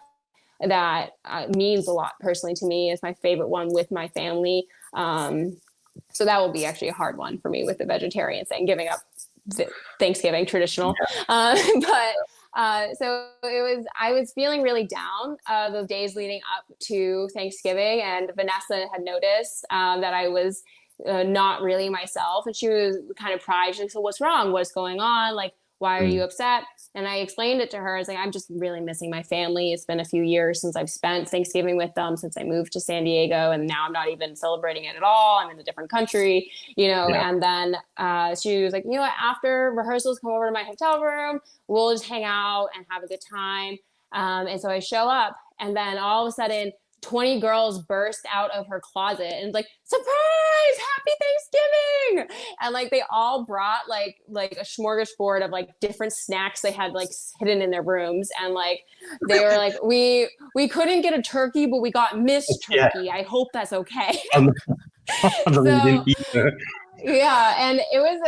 means a lot personally to me. Is my favorite one with my family. So that will be actually a hard one for me with the vegetarian thing, giving up Thanksgiving traditional. So I was feeling really down the days leading up to Thanksgiving, and Vanessa had noticed that I was not really myself, and she was kind of prying. She's like, so what's wrong? What's going on? Like, why are you upset? And I explained it to her. I was like, I'm just really missing my family. It's been a few years since I've spent Thanksgiving with them, since I moved to San Diego, and now I'm not even celebrating it at all. I'm in a different country, And then she was like, you know what, after rehearsals, come over to my hotel room. We'll just hang out and have a good time. And so I show up, and then all of a sudden 20 girls burst out of her closet and like, surprise, happy Thanksgiving. And like, they all brought like a smorgasbord of like different snacks they had like hidden in their rooms. And like, they were like, we couldn't get a turkey, but we got Miss Turkey. I hope that's okay. So, yeah, and it was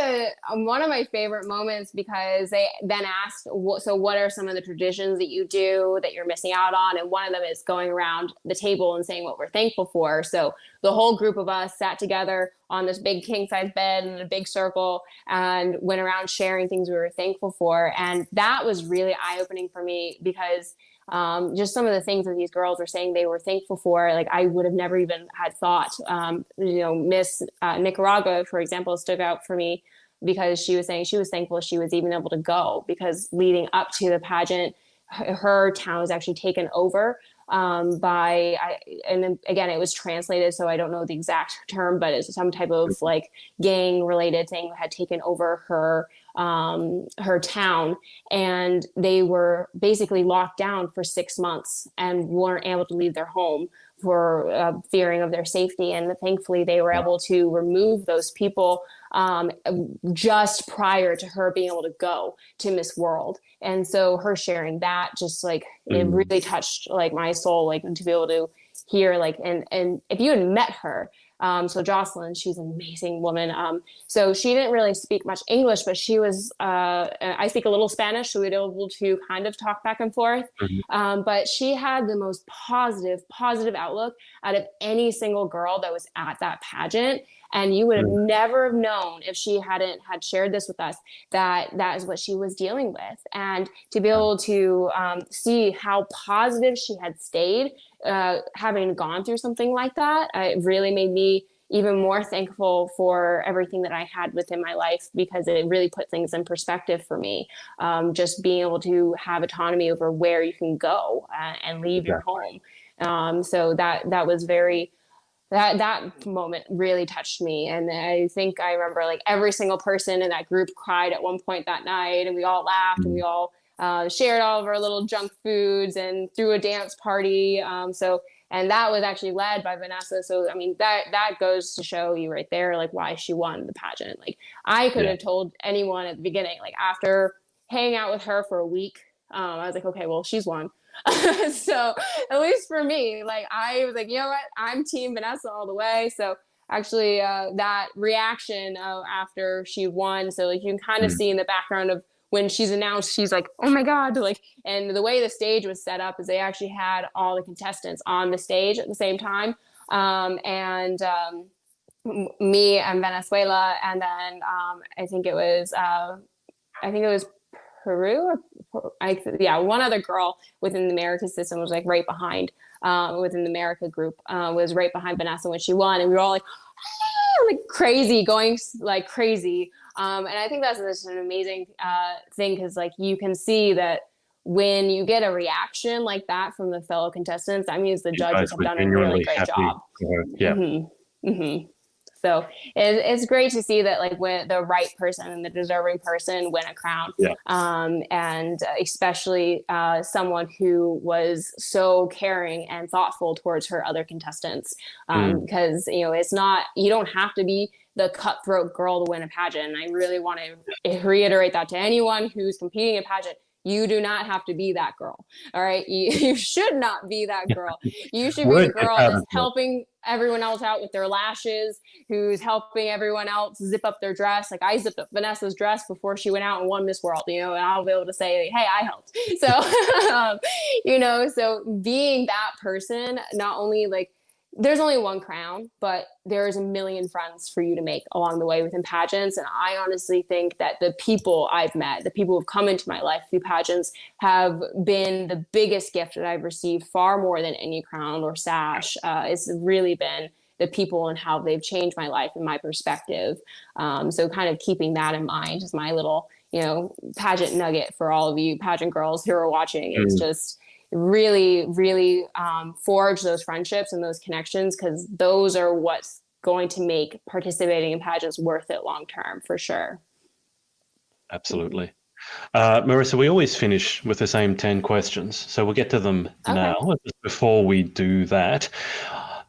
one of my favorite moments, because they then asked, so what are some of the traditions that you do that you're missing out on? And one of them is going around the table and saying what we're thankful for. So the whole group of us sat together on this big king size bed in a big circle and went around sharing things we were thankful for. And that was really eye-opening for me, because just some of the things that these girls were saying they were thankful for, like I would have never even had thought. Miss Nicaragua, for example, stood out for me, because she was saying she was thankful she was even able to go, because leading up to the pageant, her town was actually taken over and then again, it was translated, so I don't know the exact term, but it's some type of like gang related thing had taken over her town, and they were basically locked down for 6 months and weren't able to leave their home for fearing of their safety. And thankfully they were able to remove those people just prior to her being able to go to Miss World. And so her sharing that, just like it really touched like my soul, like to be able to hear like, and if you had met her, so Jocelyn, she's an amazing woman. So she didn't really speak much English, but she was, I speak a little Spanish, so we were able to kind of talk back and forth. But she had the most positive outlook out of any single girl that was at that pageant. And you would have never have known if she hadn't had shared this with us, that is what she was dealing with. And to be able to see how positive she had stayed, having gone through something like that, it really made me even more thankful for everything that I had within my life, because it really put things in perspective for me. Just being able to have autonomy over where you can go and leave your home. So that was very... That moment really touched me. And I think I remember like every single person in that group cried at one point that night, and we all laughed and we all shared all of our little junk foods and threw a dance party. And And that was actually led by Vanessa. So, I mean, that goes to show you right there, like why she won the pageant. Like I could have told anyone at the beginning, like after hanging out with her for a week, I was like, okay, well, she's won. So at least for me, like I was like, you know what, I'm team Vanessa all the way. So actually that reaction after she won, so like you can kind of see in the background of when she's announced, she's like, oh my God, like, and the way the stage was set up is they actually had all the contestants on the stage at the same time. Me and Venezuela, and then I think it was Peru or one other girl within the America system was like right behind within the America group was right behind Vanessa when she won, and we were all like, ah! Like crazy, going like crazy. And I think that's just an amazing thing, because like you can see that when you get a reaction like that from the fellow contestants, that means the judges have done a really great job. Yeah. So it's great to see that like when the right person and the deserving person win a crown, and especially someone who was so caring and thoughtful towards her other contestants, because it's not, you don't have to be the cutthroat girl to win a pageant. And I really want to reiterate that to anyone who's competing in pageant. You do not have to be that girl. All right. You should not be that girl. You should be the girl that's helping everyone else out with their lashes, who's helping everyone else zip up their dress. Like I zipped up Vanessa's dress before she went out and won Miss World, and I'll be able to say, hey, I helped. So, so being that person, not only like, there's only one crown, but there's a million friends for you to make along the way within pageants. And I honestly think that the people I've met, the people who've come into my life through pageants, have been the biggest gift that I've received, far more than any crown or sash. It's really been the people and how they've changed my life and my perspective. So kind of keeping that in mind is my little, pageant nugget for all of you pageant girls who are watching. It's just really, really forge those friendships and those connections, because those are what's going to make participating in pageants worth it long term, for sure. Absolutely. Marisa, we always finish with the same 10 questions, so we'll get to them now. Before we do that,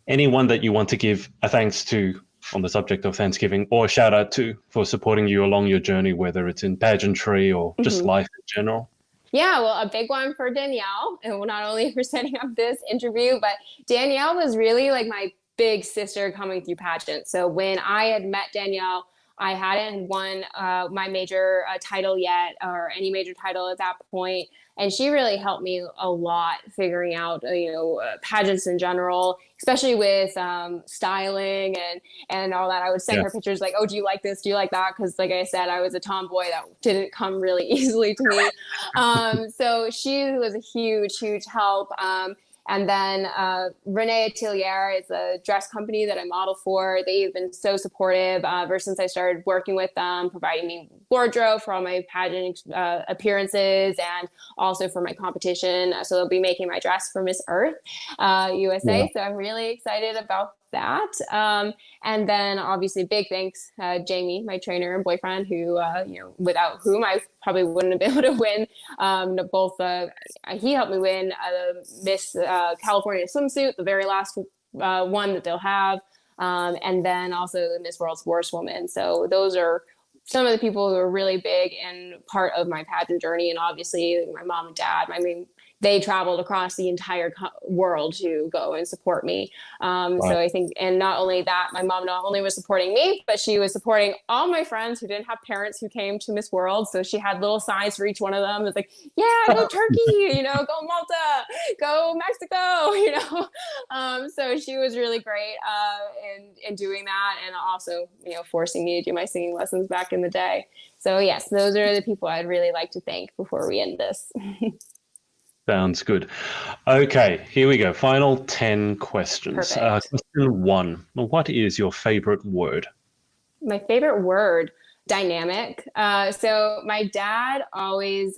anyone that you want to give a thanks to on the subject of Thanksgiving, or a shout out to for supporting you along your journey, whether it's in pageantry or just life in general? Yeah, well, a big one for Danielle, and not only for setting up this interview, but Danielle was really like my big sister coming through pageant. So when I had met Danielle, I hadn't won my major title yet, or any major title at that point. And she really helped me a lot figuring out, pageants in general, especially with styling and all that. I would send her pictures like, oh, do you like this? Do you like that? Because like I said, I was a tomboy that didn't come really easily to me. So she was a huge, huge help. And then Renee Atelier is a dress company that I model for. They've been so supportive ever since I started working with them, providing me wardrobe for all my pageant appearances and also for my competition. So they'll be making my dress for Miss Earth USA. Yeah. So I'm really excited about that. And then obviously big thanks, Jamie, my trainer and boyfriend, who, without whom I probably wouldn't have been able to win. He helped me win Miss California swimsuit, the very last one that they'll have. And then also the Miss World Sportswoman. So those are some of the people who are really big and part of my pageant journey. And obviously my mom and dad, they traveled across the entire world to go and support me. Wow. So I think, and not only that, my mom not only was supporting me, but she was supporting all my friends who didn't have parents who came to Miss World. So she had little signs for each one of them. It's like, yeah, go Turkey, go Malta, go Mexico, so she was really great in doing that, and also, forcing me to do my singing lessons back in the day. So yes, those are the people I'd really like to thank before we end this. Sounds good. Okay, here we go. Final 10 questions. Question 1. What is your favorite word? My favorite word, dynamic. So my dad always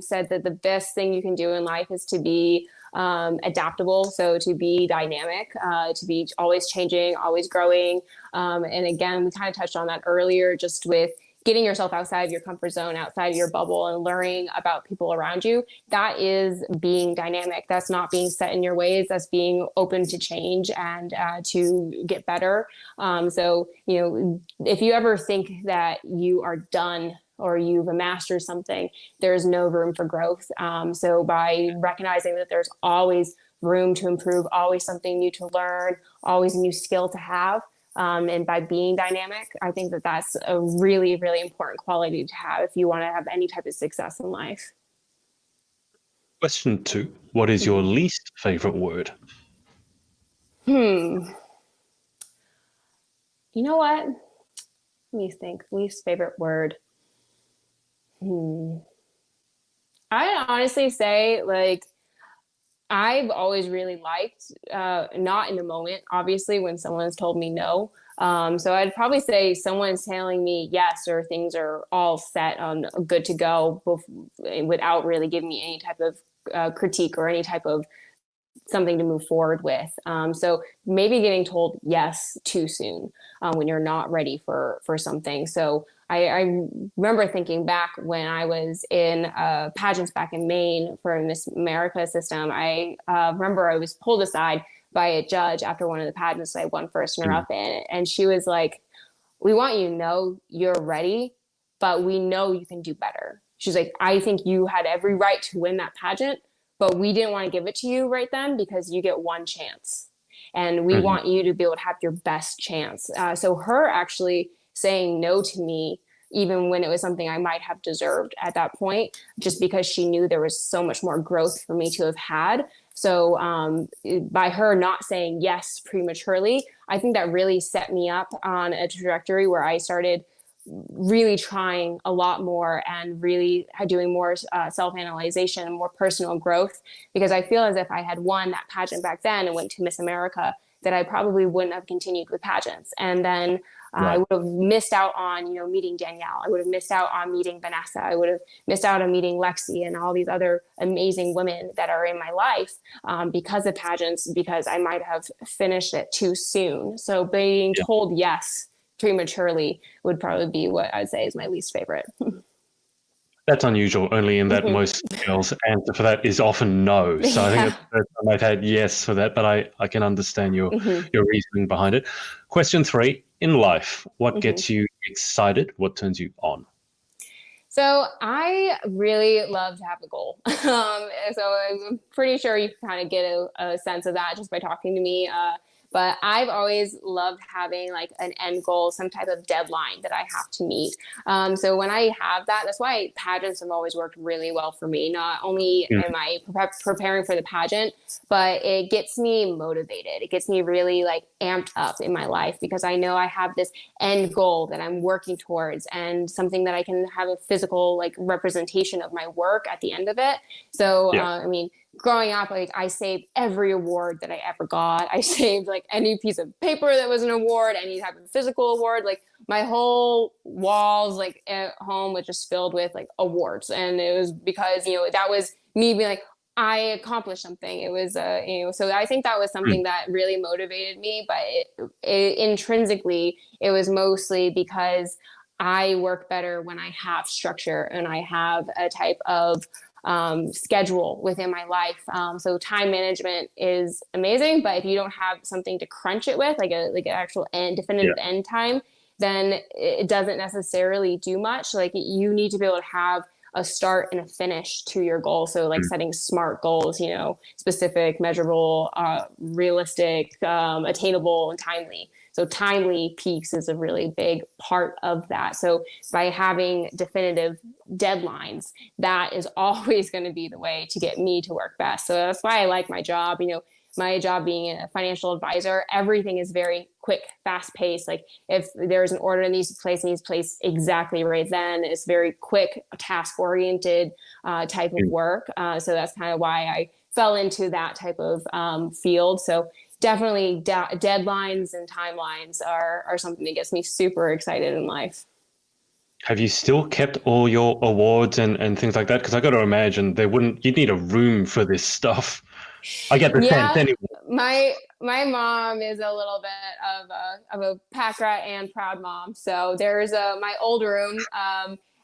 said that the best thing you can do in life is to be adaptable. So to be dynamic, to be always changing, always growing. And again, we kind of touched on that earlier, just with getting yourself outside of your comfort zone, outside of your bubble, and learning about people around you, that is being dynamic. That's not being set in your ways. That's being open to change and to get better. So, if you ever think that you are done or you've mastered something, there's no room for growth. So by recognizing that there's always room to improve, always something new to learn, always a new skill to have, and by being dynamic, I think that that's a really, really important quality to have if you want to have any type of success in life. Question 2. What is your least favorite word? You know what? Let me think. Least favorite word. I'd honestly say, like, I've always really liked, not in the moment, obviously, when someone's told me no. So I'd probably say someone's telling me yes, or things are all set on good to go without really giving me any type of critique or any type of something to move forward with. So maybe getting told yes too soon when you're not ready for something. So I remember thinking back when I was in pageants back in Maine for Miss America system. I remember I was pulled aside by a judge after one of the pageants I won first runner up in, and she was like, "We want you to know you're ready, but we know you can do better." She's like, "I think you had every right to win that pageant, but we didn't want to give it to you right then because you get one chance. And we want you to be able to have your best chance." So her actually saying no to me, even when it was something I might have deserved at that point, just because she knew there was so much more growth for me to have had. So by her not saying yes prematurely, I think that really set me up on a trajectory where I started really trying a lot more and really doing more self-analyzation and more personal growth, because I feel as if I had won that pageant back then and went to Miss America, that I probably wouldn't have continued with pageants. And then I would have missed out on, meeting Danielle. I would have missed out on meeting Vanessa. I would have missed out on meeting Lexi and all these other amazing women that are in my life because of pageants, because I might have finished it too soon. So being told yes prematurely would probably be what I'd say is my least favorite. That's unusual, only in that most girls' answer for that is often no. So I think it's the first time I've had yes for that, but I can understand your reasoning behind it. Question 3, in life, what gets you excited? What turns you on? So I really love to have a goal. So I'm pretty sure you can kind of get a sense of that just by talking to me. But I've always loved having like an end goal, some type of deadline that I have to meet. So when I have that, that's why pageants have always worked really well for me. Not only am I preparing for the pageant, but it gets me motivated. It gets me really like amped up in my life, because I know I have this end goal that I'm working towards, and something that I can have a physical like representation of my work at the end of it. So, I mean, growing up, like I saved every award that I ever got. I saved like any piece of paper that was an award, any type of physical award. Like my whole walls like at home was just filled with like awards. And it was because, that was me being like, I accomplished something. It was, so I think that was something that really motivated me, but intrinsically, it was mostly because I work better when I have structure and I have a type of schedule within my life. So time management is amazing, but if you don't have something to crunch it with, like an actual definitive end time, then it doesn't necessarily do much. Like you need to be able to have a start and a finish to your goal. So like setting SMART goals, specific, measurable, realistic, attainable, and timely. So timely piece is a really big part of that. So by having definitive deadlines, that is always going to be the way to get me to work best. So that's why I like my job. My job being a financial advisor, everything is very quick, fast paced. Like if there's an order that needs to place exactly right then. It's very quick, task oriented type of work. So that's kind of why I fell into that type of field. So definitely deadlines and timelines are something that gets me super excited in life. Have you still kept all your awards and things like that? Because I got to imagine you'd need a room for this stuff. I get the sense anyway. my mom is a little bit of a pack rat and proud mom. So there's my old room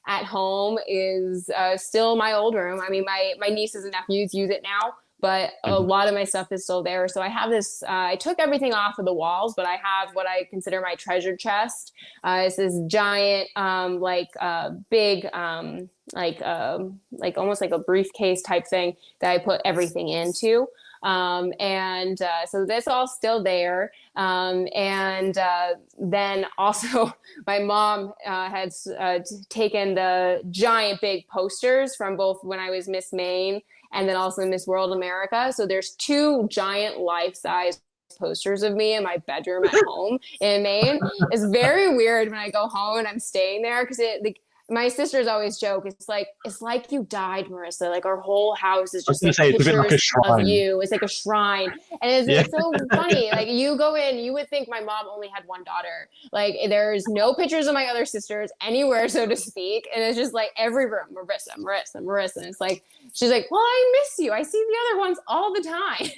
at home is still my old room. I mean, my nieces and nephews use it now, but a lot of my stuff is still there. So I have this. I took everything off of the walls, but I have what I consider my treasure chest. It's this giant, big, like almost like a briefcase type thing that I put everything into. So that's all still there. Then also my mom had taken the giant big posters from both when I was Miss Maine and then also Miss World America. So there's two giant life-size posters of me in my bedroom at home in Maine. It's very weird when I go home and I'm staying there because my sisters always joke, it's like you died, Marisa. Like our whole house is just like pictures of you. It's like a shrine. And it's so funny. Like you go in, you would think my mom only had one daughter. Like there's no pictures of my other sisters anywhere, so to speak. And it's just like every room, Marisa. And it's like, she's like, well, I miss you. I see the other ones all the time.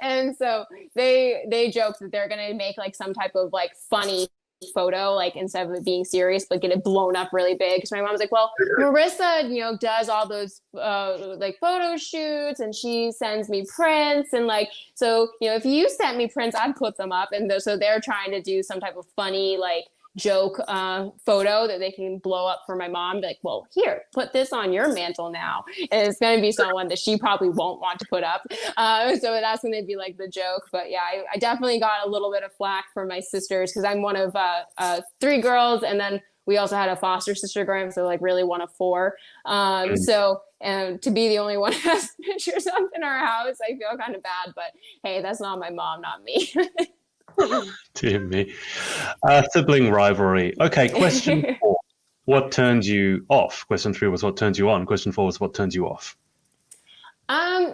And so they joke that they're going to make like some type of like funny photo, like instead of it being serious, but get it blown up really big. So my mom's like, well, Marisa, does all those like photo shoots and she sends me prints and like, so, if you sent me prints, I'd put them up. And so they're trying to do some type of funny, like joke photo that they can blow up for my mom. Be like, well, here, put this on your mantle now. And it's going to be someone that she probably won't want to put up. So that's going to be like the joke. But yeah, I definitely got a little bit of flack from my sisters because I'm one of 3 girls. And then we also had a foster sister growing up, so like really one of 4. So to be the only one who has pictures up in our house, I feel kind of bad. But hey, that's not my mom, not me. Dear me. Sibling rivalry. Okay, question 4. What turns you off? Question 3 was what turns you on. Question 4 was what turns you off.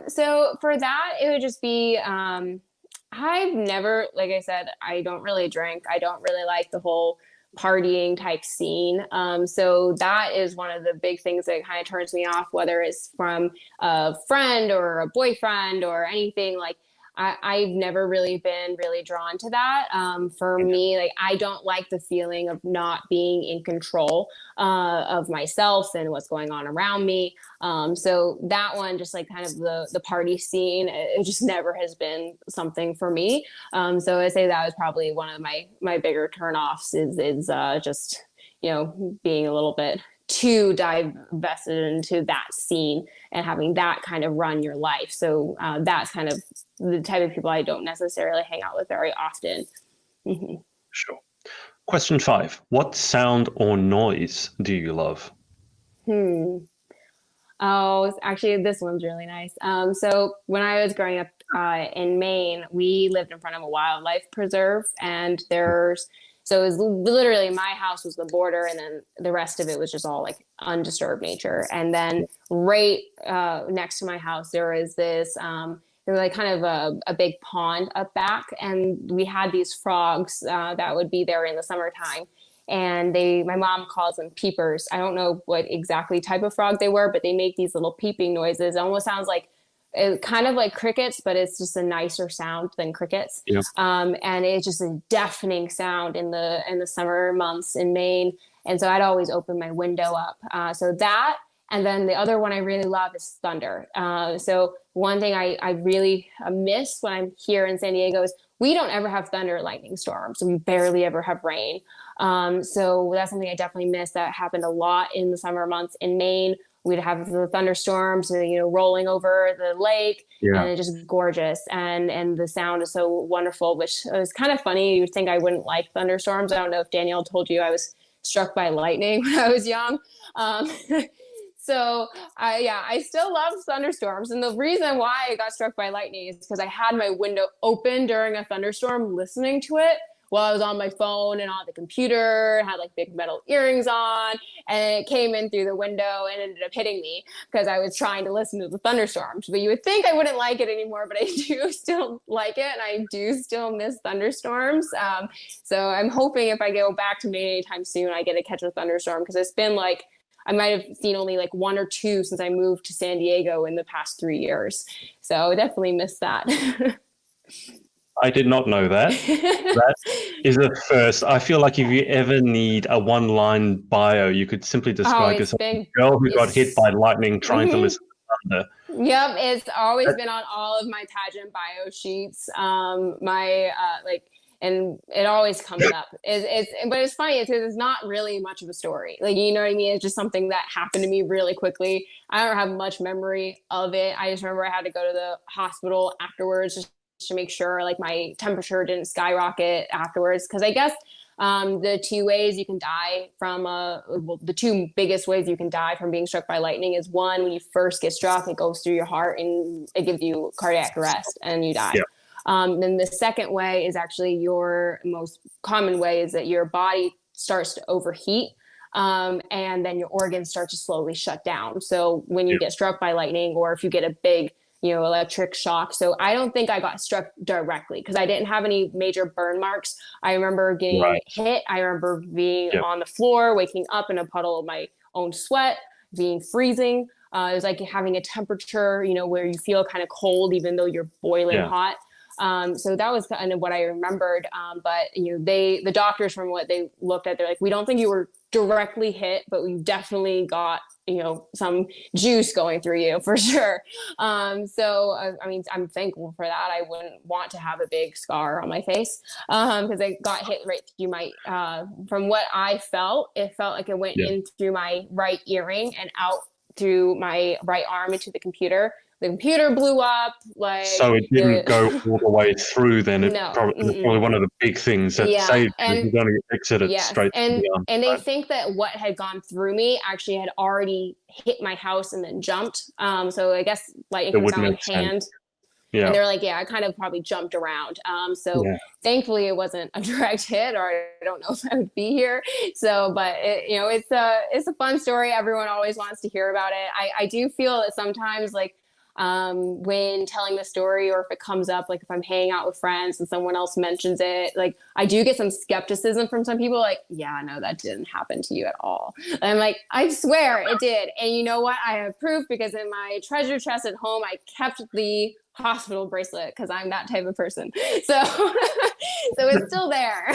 So for that, it would just be, I've never, like I said, I don't really drink. I don't really like the whole partying type scene. So that is one of the big things that kind of turns me off, whether it's from a friend or a boyfriend or anything. Like I've never really been really drawn to that. For me, like I don't like the feeling of not being in control of myself and what's going on around me. So that one, just like kind of the party scene, it just never has been something for me. So I'd say that was probably one of my bigger turnoffs is just, being a little bit too divested into that scene and having that kind of run your life. So that's kind of the type of people I don't necessarily hang out with very often. Mm-hmm. Sure. Question 5. What sound or noise do you love? Oh, actually, this one's really nice. So when I was growing up in Maine, we lived in front of a wildlife preserve, and so it was literally my house was the border, and then the rest of it was just all like undisturbed nature. And then right next to my house, there was this there was like kind of a big pond up back, and we had these frogs that would be there in the summertime. And my mom calls them peepers. I don't know what exactly type of frog they were, but they make these little peeping noises. It almost sounds like kind of like crickets, but it's just a nicer sound than crickets. Yeah. And it's just a deafening sound in the summer months in Maine. And so I'd always open my window up. So that, and then the other one I really love is thunder. So one thing I really miss when I'm here in San Diego is we don't ever have thunder or lightning storms. We barely ever have rain. So that's something I definitely miss. That happened a lot in the summer months in Maine. We'd have the thunderstorms, rolling over the lake, and it's just gorgeous. And the sound is so wonderful, which is kind of funny. You'd think I wouldn't like thunderstorms. I don't know if Danielle told you I was struck by lightning when I was young. So I still love thunderstorms. And the reason why I got struck by lightning is because I had my window open during a thunderstorm listening to it while I was on my phone and on the computer, had like big metal earrings on, and it came in through the window and ended up hitting me because I was trying to listen to the thunderstorms. But you would think I wouldn't like it anymore, but I do still like it, and I do still miss thunderstorms. So I'm hoping if I go back to Maine anytime soon, I get to catch a thunderstorm, because it's been like, I might have seen only like 1 or 2 since I moved to San Diego in the past 3 years. So I definitely miss that. I did not know that. That is a first. I feel like if you ever need a one-line bio, you could simply Oh, describe it's yourself as been, a girl who got hit it's, by lightning trying to mhm. listen to thunder. Yep, it's always That, been on all of my pageant bio sheets. My like, and it always comes up. But it's funny. It's not really much of a story. Like, you know what I mean? It's just something that happened to me really quickly. I don't have much memory of it. I just remember I had to go to the hospital afterwards just to make sure like my temperature didn't skyrocket afterwards. Because I guess the two ways you can die from well, the two biggest ways you can die from being struck by lightning is one, when you first get struck, it goes through your heart and it gives you cardiac arrest and you die. yeah, Then the second way is actually your most common way is that your body starts to overheat. And then your organs start to slowly shut down. So when you yeah, get struck by lightning, or if you get a big, electric shock. So I don't think I got struck directly because I didn't have any major burn marks. I remember getting right. hit. I remember being Yeah, on the floor, waking up in a puddle of my own sweat, being freezing. It was like having a temperature, where you feel kind of cold, even though you're boiling yeah, hot. So that was kind of what I remembered. But the doctors, from what they looked at, they're like, we don't think you were directly hit, but we definitely got some juice going through you for sure. I mean, I'm thankful for that. I wouldn't want to have a big scar on my face because I got hit right through my. From what I felt, it felt like it went yeah. in through my right earring and out through my right arm into the computer. The computer blew up. Like So it didn't the go all the way through. Then no, it's probably one of the big things that yeah, saved you. and You're going to exit it yes, straight through and the arm. and they Right? think that what had gone through me actually had already hit my house and then jumped. So I guess lightning It comes would down make like sense. hand, and Yeah, they're like, yeah, I kind of probably jumped around. So yeah. thankfully it wasn't a direct hit, or I don't know if I would be here. So, but it's a fun story. Everyone always wants to hear about it. I do feel that sometimes like when telling the story, or if it comes up, like if I'm hanging out with friends and someone else mentions it, like I do get some skepticism from some people, like, yeah, no, that didn't happen to you at all. And I'm like, I swear it did. And you know what? I have proof because in my treasure chest at home, I kept the hospital bracelet because I'm that type of person. So, so it's still there.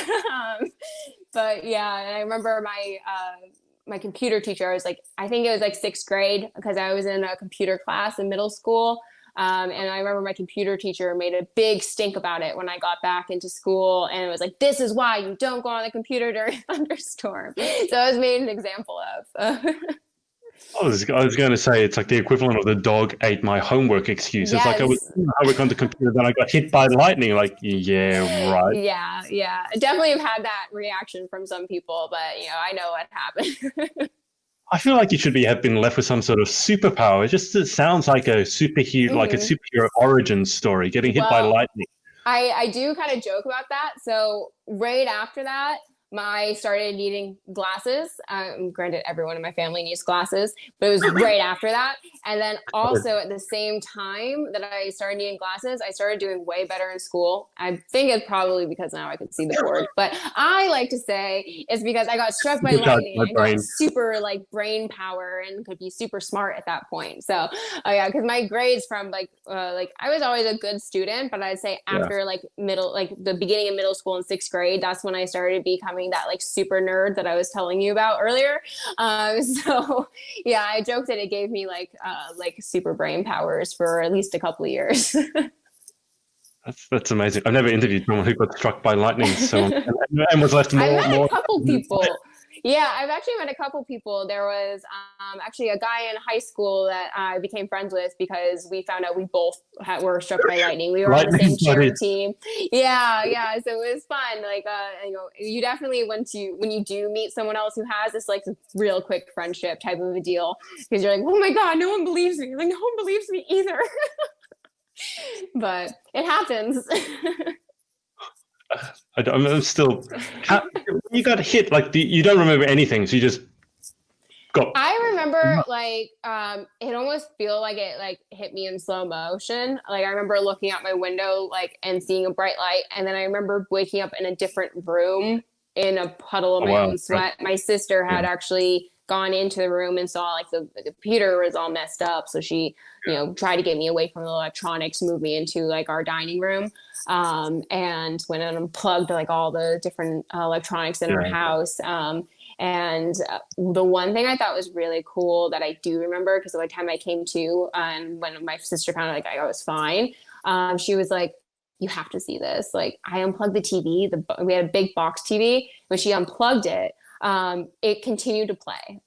But yeah, and I remember my computer teacher, I think it was like sixth grade because I was in a computer class in middle school. And I remember my computer teacher made a big stink about it when I got back into school. And it was like, this is why you don't go on the computer during a thunderstorm. So I was made an example of. I was going to say it's like the equivalent of the dog ate my homework excuse. It's like I was Yes. doing homework on the computer, then I got hit by lightning. Like, yeah, right. Yeah, yeah. I definitely have had that reaction from some people, but I know what happened. I feel like you should have been left with some sort of superpower. It sounds like a superhero, like a Hmm. superhero origin story, getting hit by Well, lightning. I do kind of joke about that. So right after that, I started needing glasses. Granted, everyone in my family needs glasses, but it was right after that. And then also at the same time that I started needing glasses, I started doing way better in school. I think it's probably because now I can see the board, but I like to say it's because I got struck by Supercharged lightning my and got brain. super like brain power and could be super smart at that point. So, oh yeah, because my grades from like I was always a good student, but I'd say Yeah. after like the beginning of middle school and sixth grade, that's when I started becoming that like super nerd that I was telling you about earlier. So yeah, I joked that it gave me like super brain powers for at least a couple of years. That's amazing. I've never interviewed someone who got struck by lightning, so and was left I've more met a more. couple people. Yeah, I've actually met a couple people. There was actually a guy in high school that I became friends with because we found out we both were struck by lightning. We were on the Lightning same cheer buddies. team. Yeah, yeah. So it was fun. Like, you definitely when you do meet someone else who has this like real quick friendship type of a deal, because you're like, oh my god, no one believes me. Like, no one believes me either. But it happens. I'm still. You got hit like you don't remember anything, so you just got. I remember like it almost feel like it like hit me in slow motion. Like I remember looking out my window like and seeing a bright light, and then I remember waking up in a different room in a puddle of Oh my wow! own sweat. My sister had Yeah. actually gone into the room and saw like the computer was all messed up. So she, tried to get me away from the electronics, move me into like our dining room. And went and unplugged like all the different electronics in our house. And the one thing I thought was really cool that I do remember, because by the time I came to, and when my sister found out like I was fine, she was like, you have to see this. Like, I unplugged the TV. We had a big box TV. When she unplugged it, it continued to play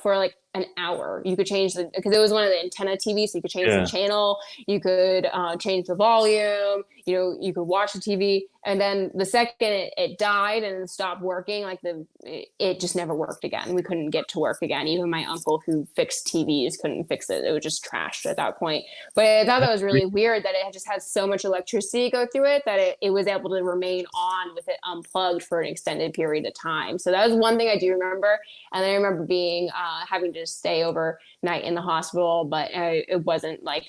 for like an hour. You could change because it was one of the antenna TVs, so you could change the channel. You could change the volume. You could watch the TV, and then the second it died and stopped working, like it just never worked again. We couldn't get to work again. Even my uncle who fixed TVs couldn't fix it. It was just trashed at that point. But I thought that was really weird that it just had so much electricity go through it that it was able to remain on with it unplugged for an extended period of time. So that was one thing I do remember. And I remember being having to stay overnight in the hospital, but it wasn't like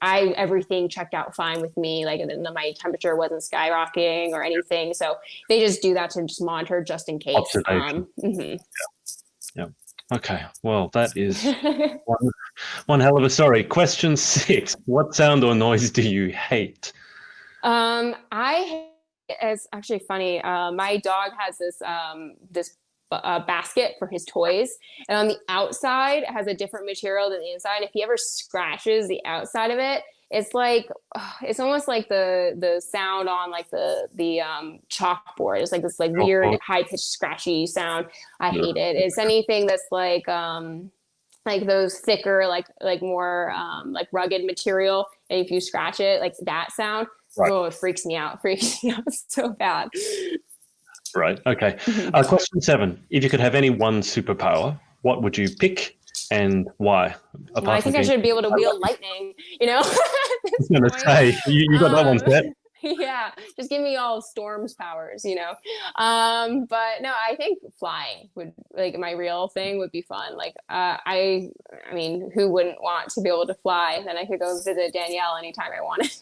everything checked out fine with me. Like my temperature wasn't skyrocketing or anything. So they just do that to just monitor just in case. Observation. Yeah. Okay. Well, that is one hell of a story. Question 6. What sound or noise do you hate? It's actually funny. My dog has this basket for his toys, and on the outside it has a different material than the inside. If he ever scratches the outside of it, it's like it's almost like the sound on like the chalkboard. It's like this like weird high pitched scratchy sound. I hate it. It's anything that's like those thicker like more like rugged material, and if you scratch it, like that sound, it freaks me out. Freaks me out so bad. Right. Okay. Question 7. If you could have any one superpower, what would you pick and why? I think I should be able to wield lightning, I was going to say, you got that one set. Yeah, just give me all storms powers, but no, I think flying would, like, my real thing would be fun. Like, I mean, who wouldn't want to be able to fly? Then I could go visit Danielle anytime I wanted.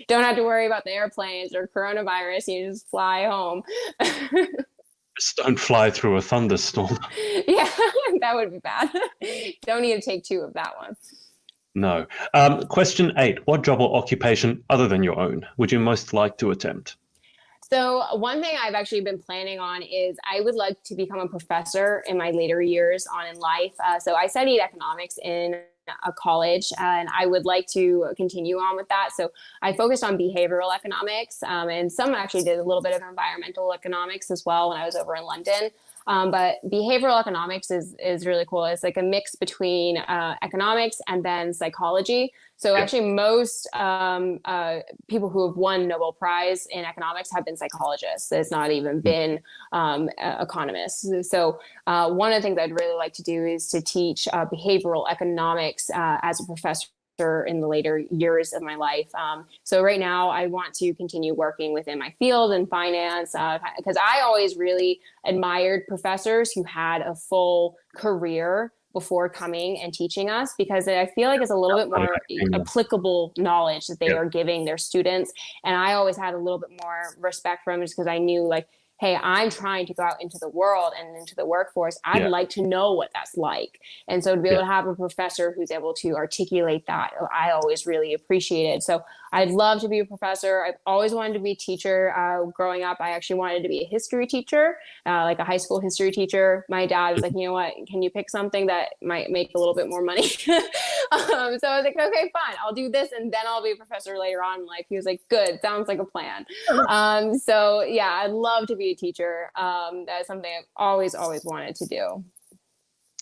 Don't have to worry about the airplanes or coronavirus. You just fly home. Just don't fly through a thunderstorm. Yeah, that would be bad. Don't need to take 2 of that one. No. Question 8. What job or occupation other than your own would you most like to attempt? So one thing I've actually been planning on is I would like to become a professor in my later years on in life. So I studied economics in a college, and I would like to continue on with that. So I focused on behavioral economics, and some actually did a little bit of environmental economics as well when I was over in London. But behavioral economics is really cool. It's like a mix between economics and then psychology. So actually most people who have won Nobel Prize in economics have been psychologists. It's not even been economists. So one of the things I'd really like to do is to teach behavioral economics as a professor in the later years of my life. So right now I want to continue working within my field in finance because I always really admired professors who had a full career before coming and teaching us, because I feel like it's a little bit more applicable knowledge that they are giving their students. And I always had a little bit more respect for them just because I knew, like, hey, I'm trying to go out into the world and into the workforce. I'd like to know what that's like. And so to be able to have a professor who's able to articulate that, I always really appreciated. So I'd love to be a professor. I've always wanted to be a teacher. Growing up, I actually wanted to be a history teacher, like a high school history teacher. My dad was like, you know what, can you pick something that might make a little bit more money? So I was like, okay, fine, I'll do this, and then I'll be a professor later on in life. He was like, good, sounds like a plan. So yeah, I'd love to be a teacher. That's something I've always wanted to do.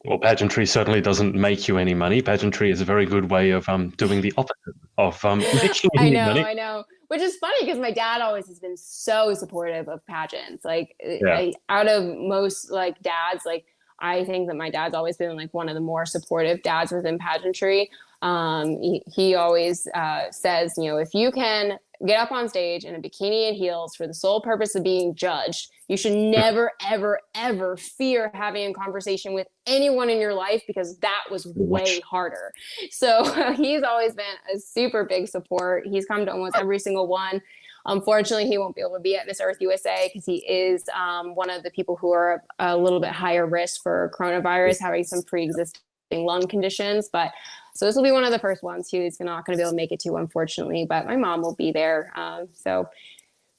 Well, pageantry certainly doesn't make you any money. Pageantry is a very good way of doing the opposite of making any money. I know. Which is funny because my dad always has been so supportive of pageants. Like, out of most like dads, like I think that my dad's always been like one of the more supportive dads within pageantry. He always says, if you can get up on stage in a bikini and heels for the sole purpose of being judged, you should never, ever, ever fear having a conversation with anyone in your life, because that was way harder. So he's always been a super big support. He's come to almost every single one Unfortunately, he won't be able to be at Miss Earth USA because he is one of the people who are a little bit higher risk for coronavirus, having some pre-existing lung conditions. But so this will be one of the first ones he's not going to be able to make it to, unfortunately. But my mom will be there, and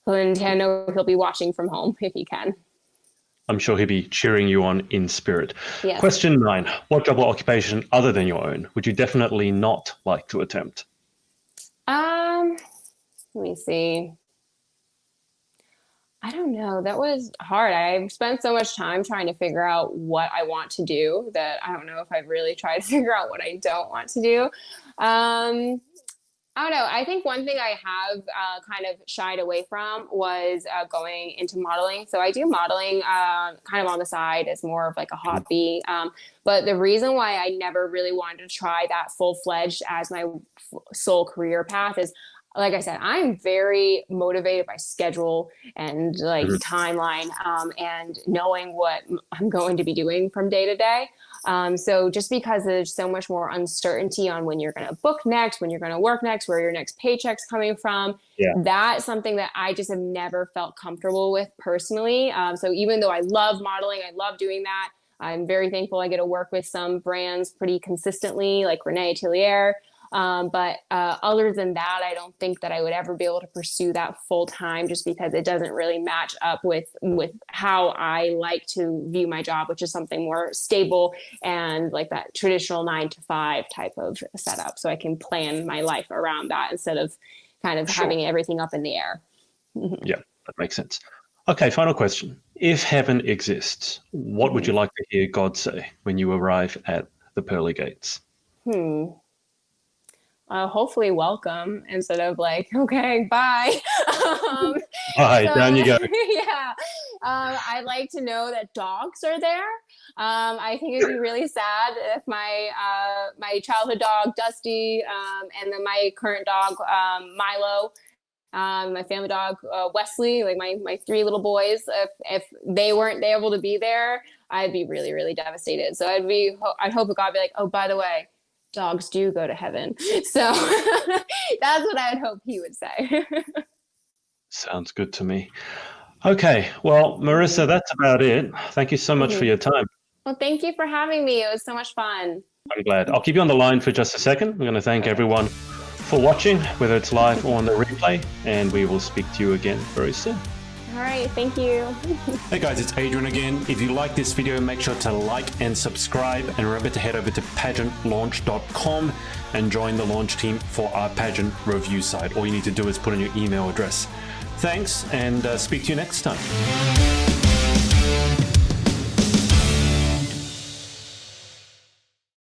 I know he'll be watching from home if he can. I'm sure he'll be cheering you on in spirit. Yes. Question 9. What job or occupation other than your own would you definitely not like to attempt? Let me see. I don't know. That was hard. I've spent so much time trying to figure out what I want to do that I don't know if I've really tried to figure out what I don't want to do. I don't know. I think one thing I have kind of shied away from was going into modeling. So I do modeling kind of on the side as more of like a hobby. But the reason why I never really wanted to try that full-fledged as my sole career path is, like I said, I'm very motivated by schedule and like timeline and knowing what I'm going to be doing from day to day. So just because there's so much more uncertainty on when you're going to book next, when you're going to work next, where your next paycheck's coming from, that's something that I just have never felt comfortable with personally. So even though I love modeling, I love doing that, I'm very thankful I get to work with some brands pretty consistently, like Renee Atelier. But other than that, I don't think that I would ever be able to pursue that full time just because it doesn't really match up with how I like to view my job, which is something more stable and like that traditional 9-to-5 type of setup. So I can plan my life around that instead of kind of having everything up in the air. Yeah, that makes sense. Okay, final question. If heaven exists, what would you like to hear God say when you arrive at the pearly gates? Hopefully welcome instead of like, okay, bye. Bye, down you go. Yeah. I'd like to know that dogs are there. I think it'd be really sad if my childhood dog, Dusty, and then my current dog, Milo, my family dog, Wesley, like my 3 little boys, if they weren't able to be there, I'd be really, really devastated. So I'd hope God would be like, oh, by the way, dogs do go to heaven. So that's what I would hope he would say. Sounds good to me. Okay, well, Marisa, that's about it. Thank you so much for your time. Well, thank you for having me. It was so much fun. I'm glad. I'll keep you on the line for just a second. We're going to thank everyone for watching, whether it's live or on the replay, and we will speak to you again very soon. All right, thank you. Hey guys, it's Adrian again. If you like this video, make sure to like and subscribe, and remember to head over to pageantlaunch.com and join the launch team for our pageant review site. All you need to do is put in your email address. Thanks, and speak to you next time.